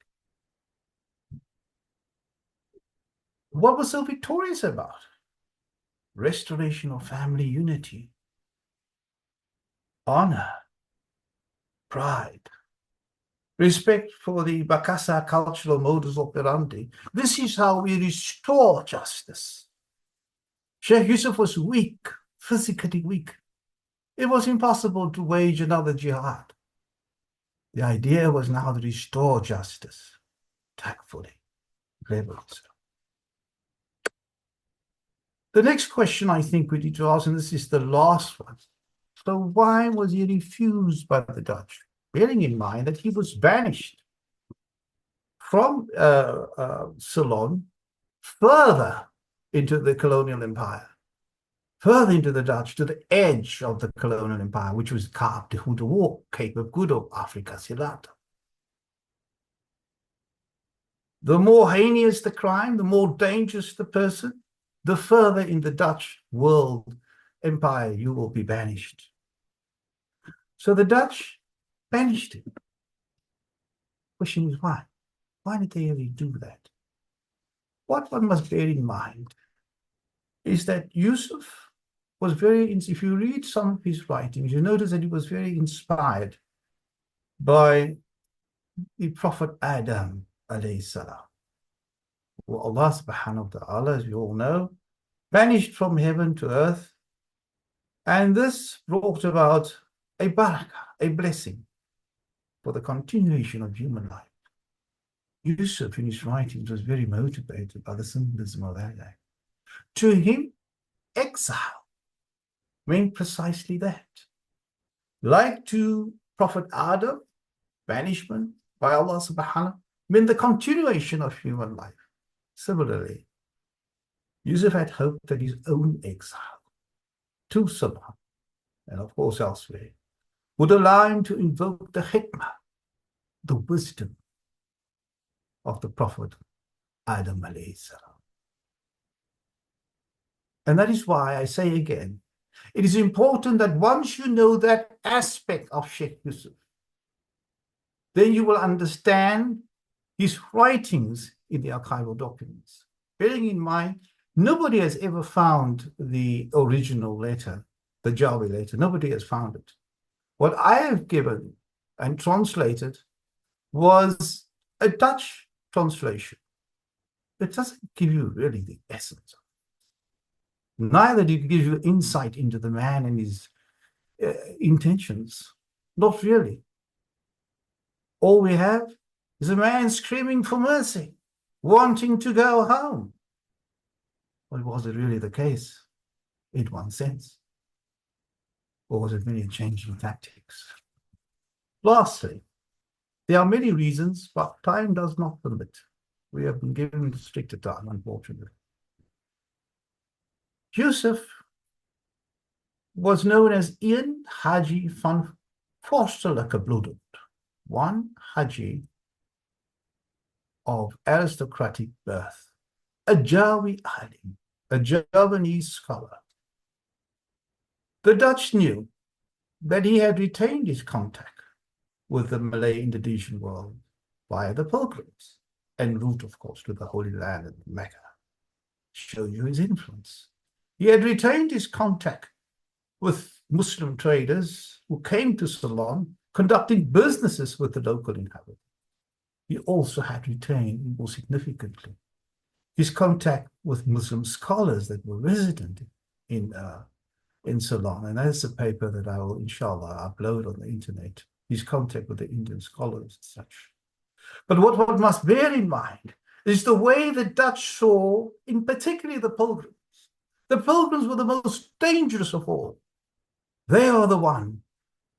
What was so victorious about? Restoration of family unity, honor, pride, respect for the Makassar cultural modus operandi. This is how we restore justice. Syekh Yusuf was weak, physically weak. It was impossible to wage another jihad. The idea was now to restore justice, tactfully, cleverly so. The next question I think we need to ask, and this is the last one. So why was he refused by the Dutch? Bearing in mind that he was banished from Ceylon further into the colonial empire, further into the Dutch, to the edge of the colonial empire, which was Kaap de Goede Hoop, Cape of Good Hope, Africa Silata. The more heinous the crime, the more dangerous the person, the further in the Dutch world empire you will be banished. So the Dutch banished him. Question is why? Why did they really do that? What one must bear in mind is that Yusuf was very, if you read some of his writings, you notice that he was very inspired by the Prophet Adam alayhi salam, who Allah subhanahu wa ta'ala, as you all know, banished from heaven to earth. And this brought about a barakah, a blessing for the continuation of human life. Yusuf, in his writings, was very motivated by the symbolism of that. To him, exile meant precisely that. Like to Prophet Adam, banishment by Allah subhanahu meant the continuation of human life. Similarly, Yusuf had hoped that his own exile to Ceylon, and of course elsewhere, would allow him to invoke the hikmah, the wisdom of the Prophet Adam alayhi salam. And that is why I say again, it is important that once you know that aspect of Syekh Yusuf, then you will understand his writings in the archival documents. Bearing in mind, nobody has ever found the original letter, the Jawi letter. Nobody has found it. What I have given and translated was a Dutch translation. It doesn't give you really the essence. Neither do it give you insight into the man and his intentions. Not really. All we have is a man screaming for mercy, wanting to go home. Well, was it really the case in one sense? Or was it merely changing tactics? Lastly, there are many reasons, but time does not permit. We have been given restricted time, unfortunately. Yusuf was known as Ian Haji van Vorstelijke Bloedend, one Haji of aristocratic birth, a Jawi alim, a Javanese scholar. The Dutch knew that he had retained his contact with the Malay Indonesian world via the pilgrims, en route, of course, to the Holy Land and Mecca. Show you his influence. He had retained his contact with Muslim traders who came to Ceylon, conducting businesses with the local inhabitants. He also had retained, more significantly, his contact with Muslim scholars that were resident in Ceylon. And that's a paper that I will, inshallah, upload on the internet, his contact with the Indian scholars and such. But what one must bear in mind is the way the Dutch saw, in particularly the pilgrims, The pilgrims were the most dangerous of all. They are the one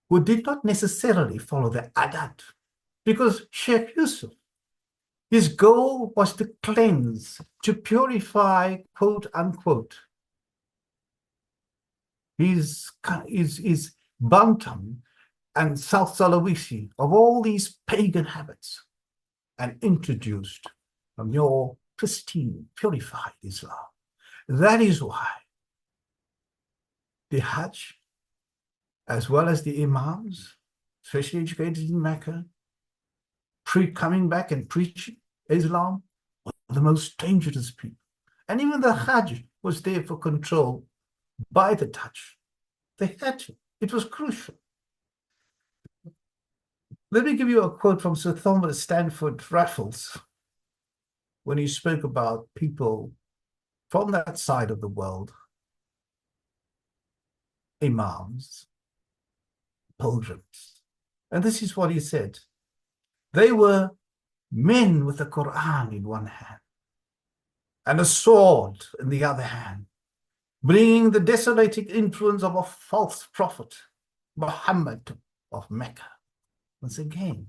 who did not necessarily follow the adat, because Syekh Yusuf, his goal was to cleanse, to purify, quote unquote, his Bantam and South Sulawesi of all these pagan habits and introduced a more pristine, purified Islam. That is why the Hajj, as well as the Imams, especially educated in Mecca, coming back and preaching Islam, were the most dangerous people. And even the Hajj was there for control by the Dutch. They had to. It was crucial. Let me give you a quote from Sir Thomas Stanford Raffles when he spoke about people from that side of the world, Imams, pilgrims. And this is what he said. They were men with the Quran in one hand and a sword in the other hand, bringing the desolating influence of a false prophet, Muhammad of Mecca. Once again,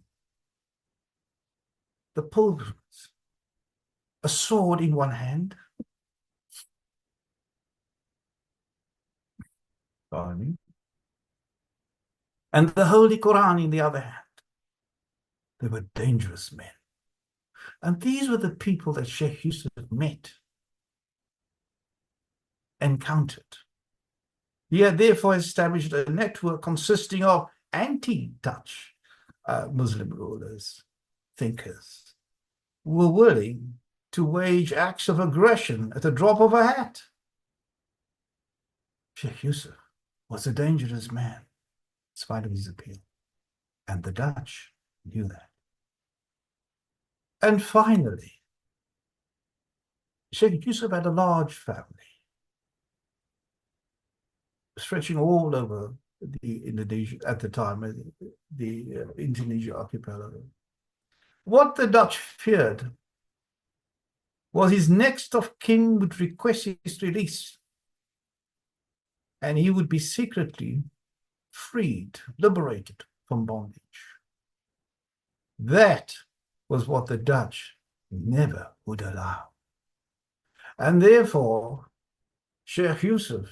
the pilgrims, a sword in one hand, and the Holy Quran in the other hand. They were dangerous men. And these were the people that Syekh Yusuf met, encountered. He had therefore established a network consisting of anti-Dutch Muslim rulers, thinkers, who were willing to wage acts of aggression at the drop of a hat. Syekh Yusuf was a dangerous man, in spite of his appeal. And the Dutch knew that. And finally, Syekh Yusuf had a large family, stretching all over the Indonesia, at the time, the Indonesia archipelago. What the Dutch feared was his next of kin would request his release, and he would be secretly freed, liberated from bondage. That was what the Dutch never would allow. And therefore, Syekh Yusuf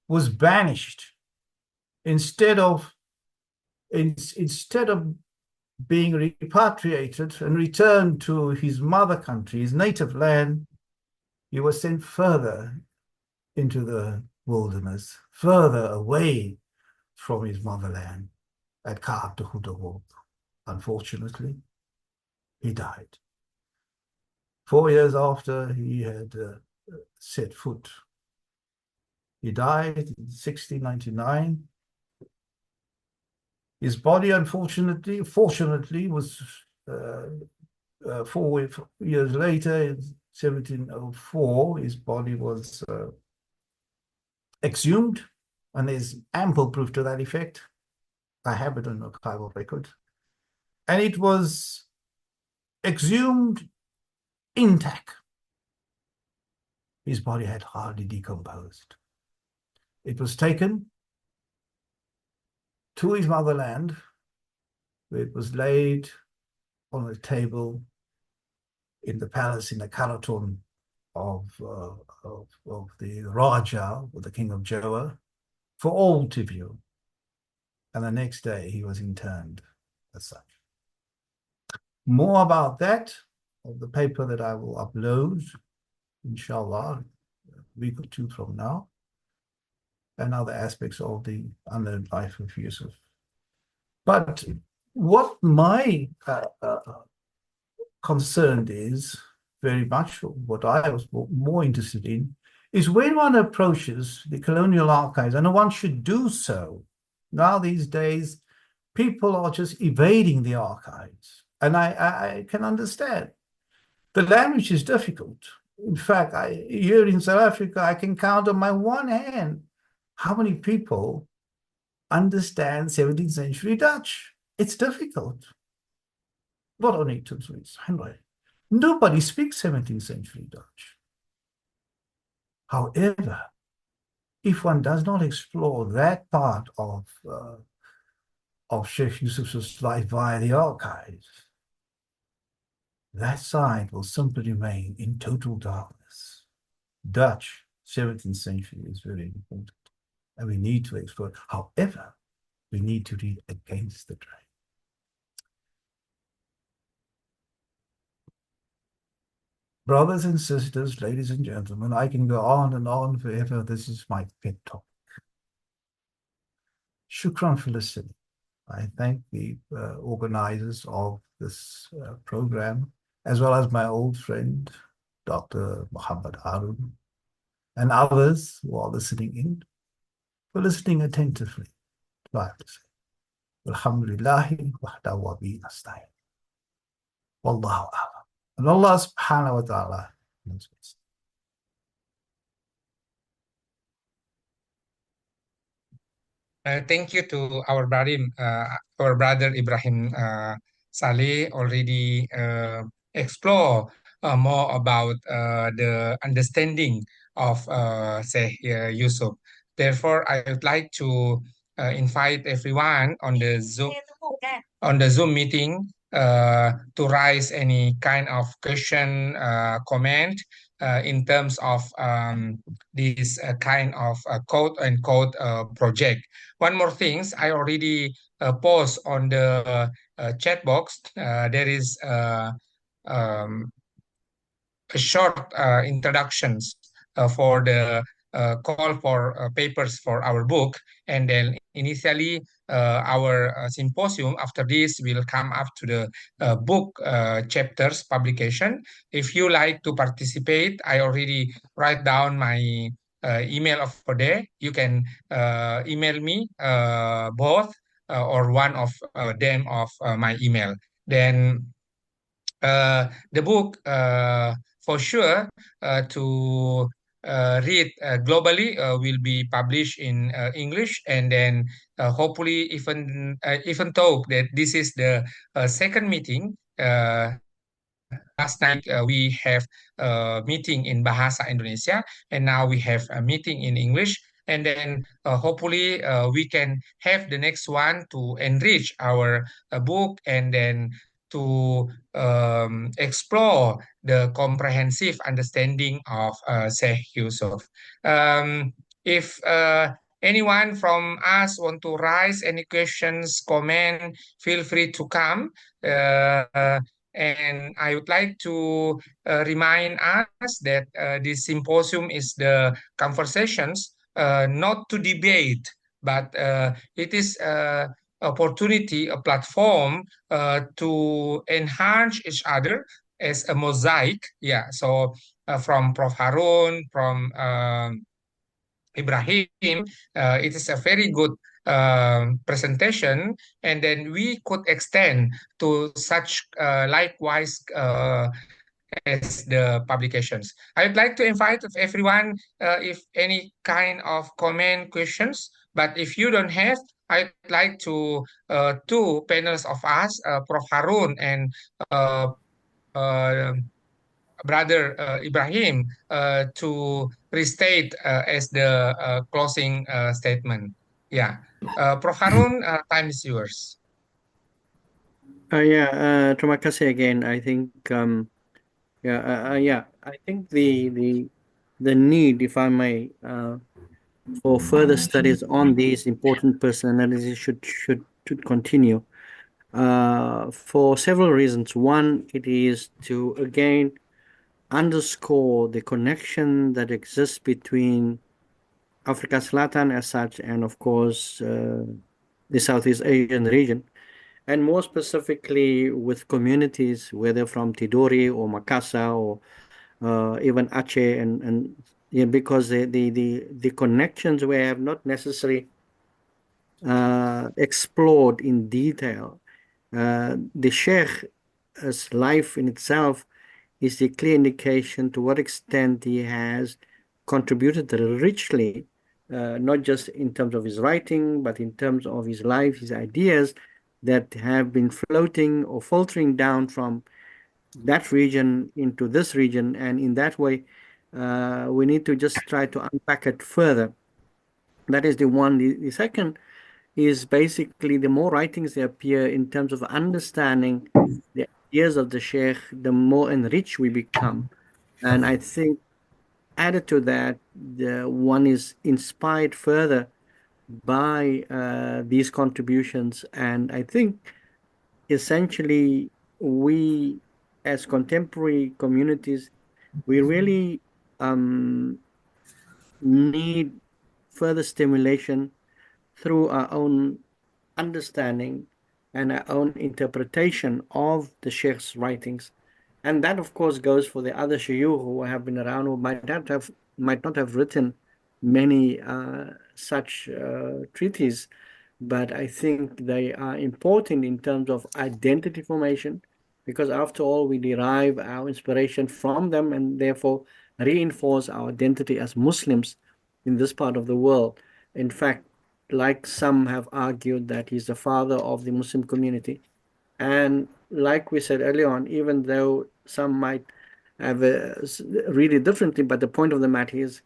was banished. Instead of being repatriated and returned to his mother country, his native land, he was sent further into the wilderness, further away from his motherland at Kaap de Goede. Unfortunately, he died 4 years after he had set foot. He died in 1699. His body, fortunately, was 4 years later, in 1704, his body was exhumed, and there's ample proof to that effect. I have it on archival record. And it was exhumed intact. His body had hardly decomposed. It was taken to his motherland, where it was laid on a table in the palace in the Karaton of the Raja, or the King of Jawa, for all to view. And the next day he was interned as such. More about that, of the paper that I will upload, inshallah, a week or two from now, and other aspects of the unknown life of Yusuf. But what my concern is, very much what I was more interested in, is when one approaches the colonial archives, and one should do so. Now these days, people are just evading the archives. And I can understand. The language is difficult. In fact, here in South Africa, I can count on my one hand how many people understand 17th century Dutch. It's difficult. Not only to handwriting. Nobody speaks 17th century Dutch. However, if one does not explore that part of Sheikh Yusuf's life via the archives, that side will simply remain in total darkness. Dutch 17th century is very important, and we need to explore it. However, we need to read against the grain. Brothers and sisters, ladies and gentlemen, I can go on and on forever. This is my pet topic. Shukran for listening. I thank the organizers of this program, as well as my old friend, Dr. Muhammed Haron, and others who are listening in, for listening attentively. I have to say, Alhamdulillahi wahdahu wa bihi nasta'in. Wallahu a'lam. And Allah subhanahu wa ta'ala knows best. Thank you to our brother Ebrahim Salie already explore more about the understanding of Syekh Yusuf. Therefore, I would like to invite everyone on the Zoom meeting to raise any kind of question, comment in terms of this kind of quote unquote project. One more things, I already post on the chat box. There is um, a short introductions for the call for papers for our book, and then initially our symposium after this will come up to the book chapters publication. If you like to participate, I already write down my email of per day. You can email me both or one of them of my email. Then the book for sure to read globally will be published in English, and then hopefully even though that this is the second meeting. Last night we have a meeting in Bahasa Indonesia, and now we have a meeting in English. And then hopefully we can have the next one to enrich our book, and then to explore the comprehensive understanding of Syekh Yusuf. If anyone from us want to raise any questions, comment, feel free to come. And I would like to remind us that this symposium is the conversations, not to debate, but it is opportunity, a platform to enhance each other as a mosaic. Yeah. So from Prof Harun, from Ibrahim, it is a very good presentation, and then we could extend to such likewise as the publications. I would like to invite everyone if any kind of comment, questions, but if you don't have, I'd like to two panels of us, Prof Harun and uh, uh, Brother Ibrahim, to restate as the closing statement. Yeah. Prof Harun, time is yours. Terima kasih again. I think I think the need, if I may, for further studies on these important personalities should continue for several reasons. One, it is to again underscore the connection that exists between Africa Selatan as such, and of course the Southeast Asian region, and more specifically with communities, whether from Tidore or Makassar or even Aceh, and yeah, because the connections we have not necessarily explored in detail. The Sheikh's life in itself is a clear indication to what extent he has contributed richly, not just in terms of his writing, but in terms of his life, his ideas that have been floating or filtering down from that region into this region. And in that way, we need to just try to unpack it further. That is the one. The second is basically the more writings they appear in terms of understanding the ideas of the Sheikh, the more enriched we become. And I think added to that, the one is inspired further by these contributions. And I think essentially we as contemporary communities, we really need further stimulation through our own understanding and our own interpretation of the Sheikh's writings. And that, of course, goes for the other shuyukh who have been around, who might not have written many such treatises, but I think they are important in terms of identity formation, because after all, we derive our inspiration from them and therefore reinforce our identity as Muslims in this part of the world. In fact, like some have argued that he's the father of the Muslim community. And like we said earlier on, even though some might have read it differently, but the point of the matter is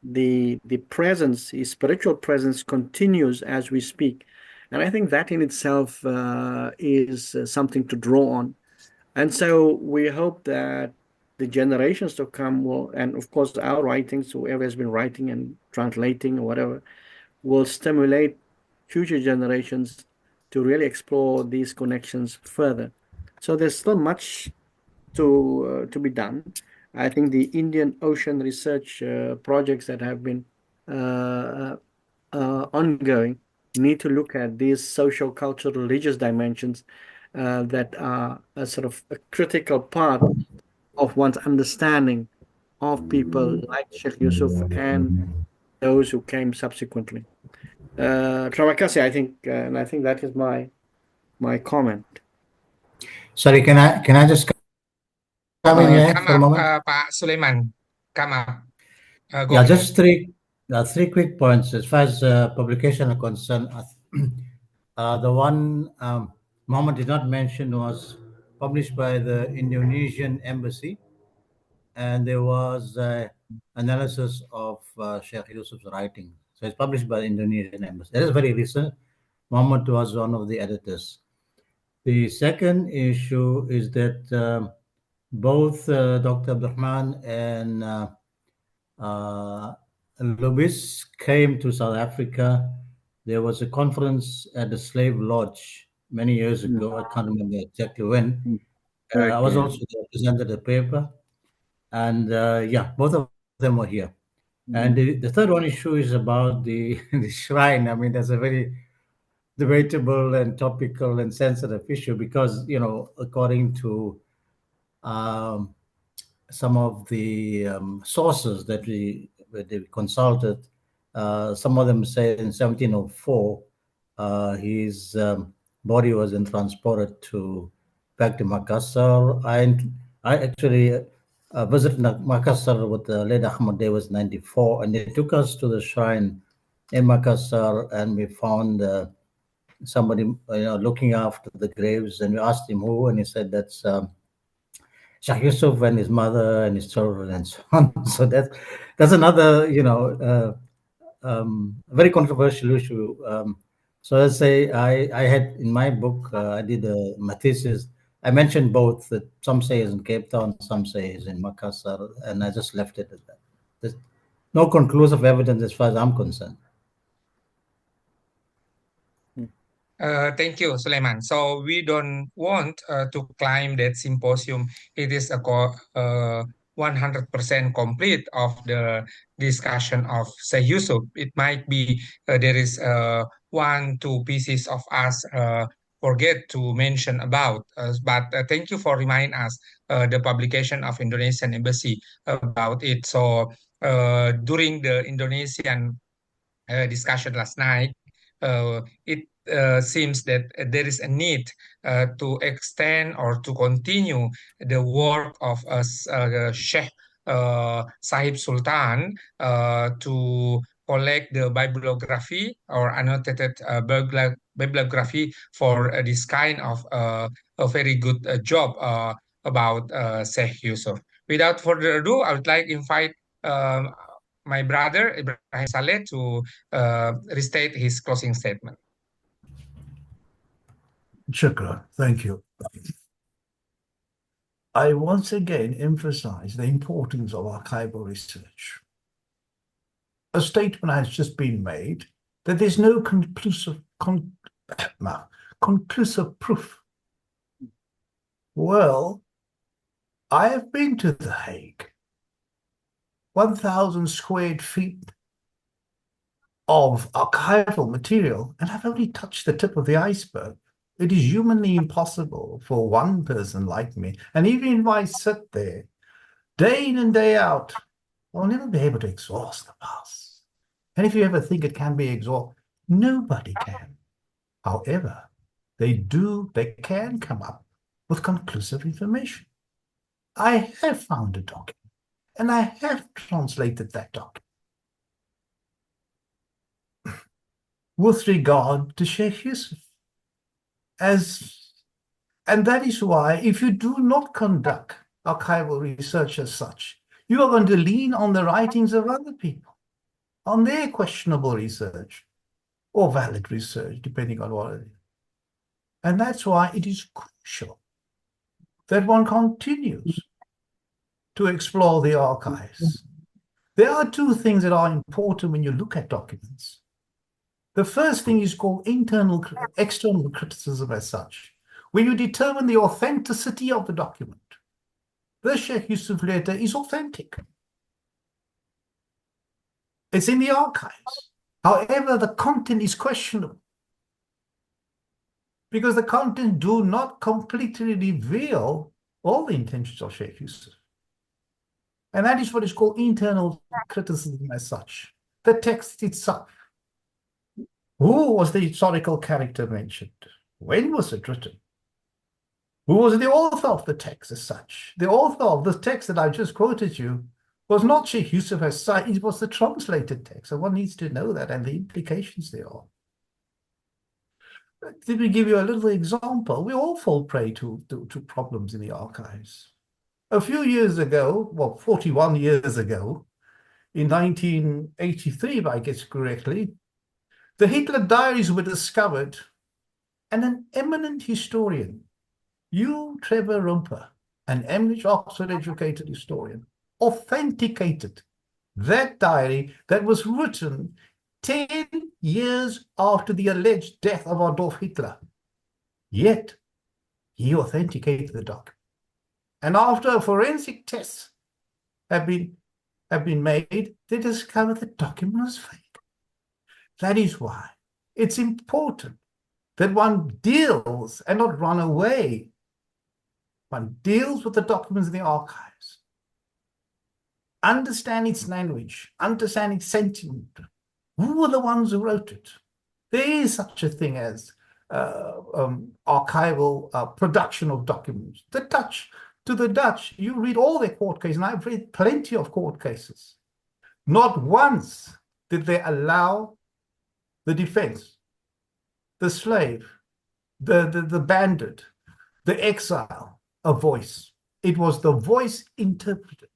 the presence, his spiritual presence continues as we speak. And I think that in itself is something to draw on. And so we hope that the generations to come will, and of course our writings, whoever has been writing and translating or whatever, will stimulate future generations to really explore these connections further. So there's still much to be done. I think the Indian Ocean research projects that have been uh, ongoing need to look at these social, cultural, religious dimensions that are a sort of a critical part of one's understanding of people like Sheikh Yusuf and those who came subsequently. Terima kasih, I think, and I think that is my comment. Sorry, can I just come in here Come for a up, moment? Pak Sulaiman. Come up. Go Yeah, ahead. just three quick points. As far as publication are concerned, the one Muhammad did not mention was published by the Indonesian embassy, and there was analysis of Sheikh Yusuf's writing. So it's published by the Indonesian embassy. That is very recent. Muhammad was one of the editors. The second issue is that both Dr. Abdurrahman and Lubis came to South Africa. There was a conference at the Slave Lodge many years ago. I can't remember exactly when. I was also there, presented a paper, and yeah, both of them were here. And the third one issue is about the the shrine. I mean, that's a very debatable and topical and sensitive issue because according to um, some of the sources that we consulted, some of them say in 1704 his body was then transported back to Makassar. I actually visited Makassar with late Ahmad Day was 94, and they took us to the shrine in Makassar, and we found somebody looking after the graves, and we asked him who, and he said that's Syekh Yusuf and his mother and his children and so on. So that's another very controversial issue. So let's say I had in my book I did my thesis. I mentioned both that some say is in Cape Town, some say is in Makassar, and I just left it at that. There's no conclusive evidence as far as I'm concerned. Thank you, Sulaiman. So we don't want to claim that symposium it is 100% complete of the discussion of Syekh Yusuf. It might be there is one, two pieces of us forget to mention about. But thank you for reminding us the publication of Indonesian Embassy about it. So during the Indonesian discussion last night, it seems that there is a need to extend or to continue the work of Sheikh Sahib Sultan to collect the bibliography or annotated bibliography for this kind of a very good job about Sheikh Yusuf. Without further ado, I would like to invite um, my brother Ebrahim Salie to restate his closing statement. Shukran. Thank you. I once again emphasize the importance of archival research. A statement has just been made that there's no conclusive proof. Well, I have been to The Hague. 1,000 square feet of archival material, and I've only touched the tip of the iceberg. It is humanly impossible for one person like me, and even if I sit there day in and day out, I'll never be able to exhaust the past. And if you ever think it can be exhausted, nobody can. However, they can come up with conclusive information. I have found a document, and I have translated that document with regard to Syekh Yusuf. And that is why, if you do not conduct archival research as such, you are going to lean on the writings of other people, on their questionable research or valid research, depending on what it is. And that's why it is crucial that one continues to explore the archives. There are two things that are important when you look at documents. The first thing is called external criticism as such, where you determine the authenticity of the document. The Syekh Yusuf letter is authentic. It's in the archives. However, the content is questionable, because the content do not completely reveal all the intentions of Syekh Yusuf. And that is what is called internal criticism as such. The text itself. Who was the historical character mentioned? When was it written? Who was the author of the text as such? The author of the text that I just quoted you was not Syekh Yusuf as such, it was the translated text. So one needs to know that and the implications thereof. Let me give you a little example. We all fall prey to problems in the archives. A few years ago, well, 41 years ago, in 1983, if I guess correctly, the Hitler diaries were discovered, and an eminent historian, Trevor Rumper, an eminent Oxford-educated historian, authenticated that diary that was written 10 years after the alleged death of Adolf Hitler. Yet, he authenticated the document. And after forensic tests have been made, they discovered the document was fake. That is why it's important that one deals and not run away. One deals with the documents in the archives. Understand its language, understand its sentiment. Who were the ones who wrote it? There is such a thing as archival production of documents. To the Dutch, you read all their court cases, and I've read plenty of court cases. Not once did they allow the defense, the slave, the bandit, the exile, a voice. It was the voice interpreted.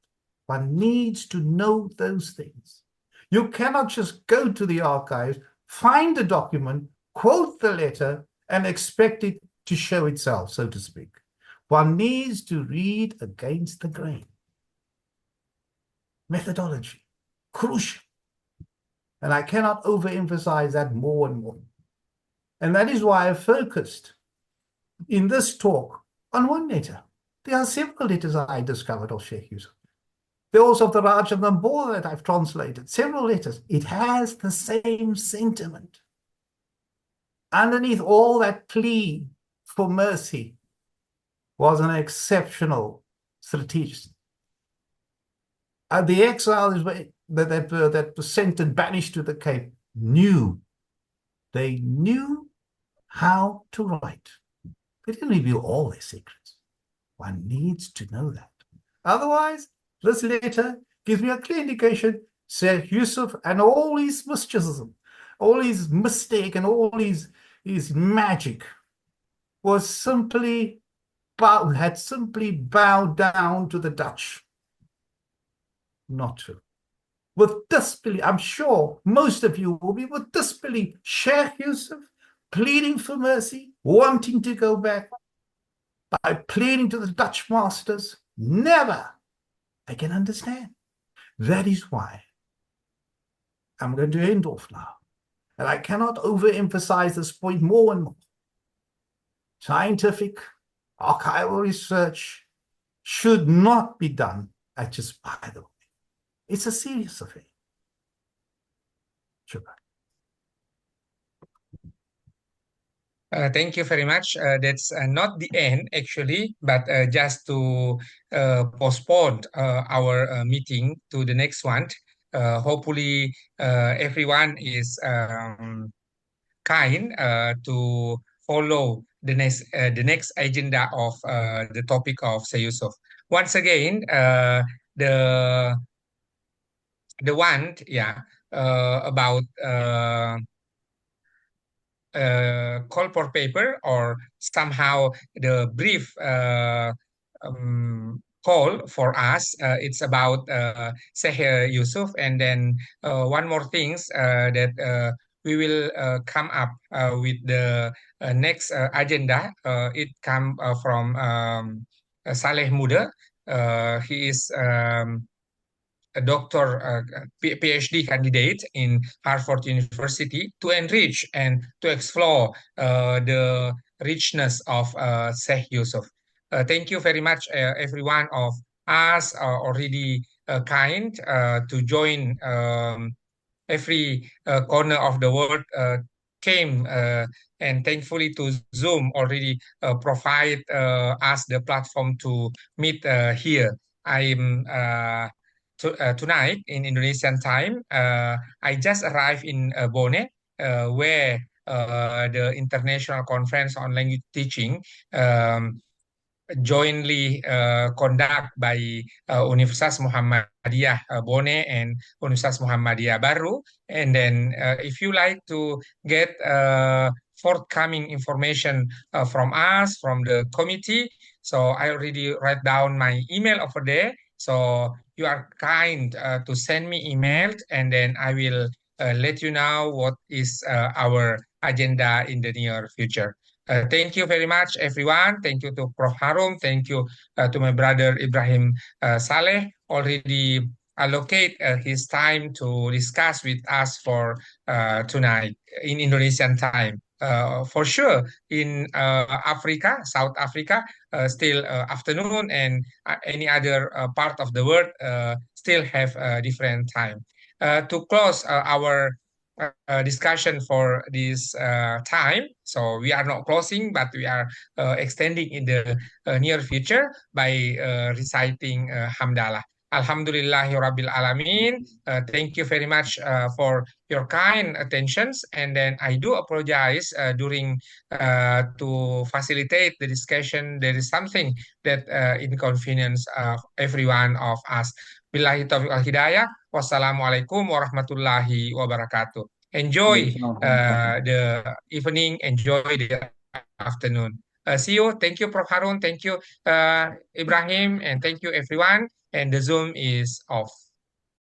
One needs to know those things. You cannot just go to the archives, find a document, quote the letter, and expect it to show itself, so to speak. One needs to read against the grain. Methodology, crucial. And I cannot overemphasize that more and more. And that is why I focused in this talk on one letter. There are several letters I discovered of Syekh Yusuf. There are also of the Raj of Nambor that I've translated, several letters. It has the same sentiment. Underneath all that plea for mercy was an exceptional strategist. The exiles that was sent and banished to the Cape knew. They knew how to write. They didn't reveal all their secrets. One needs to know that. Otherwise, this letter gives me a clear indication Syekh Yusuf and all his mysticism, all his mistake and all his magic was simply had simply bowed down to the Dutch. Not true. with disbelief. I'm sure most of you will be with disbelief. Syekh Yusuf pleading for mercy, wanting to go back, by pleading to the Dutch masters. Never. I can understand. That is why I'm going to end off now. And I cannot overemphasize this point more and more. Scientific archival research should not be done at just by the way. It's a serious affair. Shukran. Thank you very much. That's not the end, actually, but just to postpone our meeting to the next one. Hopefully, everyone is kind to follow the next agenda of the topic of Syekh Yusuf. Once again, the one, yeah, about call for paper or somehow the brief call for us. It's about Syekh Yusuf, and then one more things that we will come up with the next agenda. It come from Saleh Muda. He is a doctor, PhD candidate in Harvard University to enrich and to explore the richness of Syekh Yusuf. Thank you very much, every one of us are already kind to join every corner of the world came and thankfully to Zoom already provide us the platform to meet here. I'm tonight in Indonesian time. I just arrived in Bone, where the International Conference on Language Teaching jointly conduct by Universitas Muhammadiyah Bone and Universitas Muhammadiyah Baru. And then if you like to get forthcoming information from us, from the committee, so I already write down my email over there. So you are kind to send me email, and then I will let you know what is our agenda in the near future. Thank you very much, everyone. Thank you to Prof Haron. Thank you to my brother Ebrahim Salie, already allocate his time to discuss with us for tonight in Indonesian time. For sure, in Africa, South Africa, still afternoon, and any other part of the world still have a different time. To close our discussion for this time. So we are not closing, but we are extending in the near future by reciting Hamdalah. Alhamdulillahirabbil alamin. Thank you very much for your kind attentions. And then I do apologize during to facilitate the discussion. There is something that inconvenience every one of us. Billahi taufiq wal hidayah. Wassalamualaikum warahmatullahi wabarakatuh. Enjoy the evening, enjoy the afternoon. See you. Thank you, Prof Haron. Thank you, Ibrahim, and thank you, everyone. And the Zoom is off.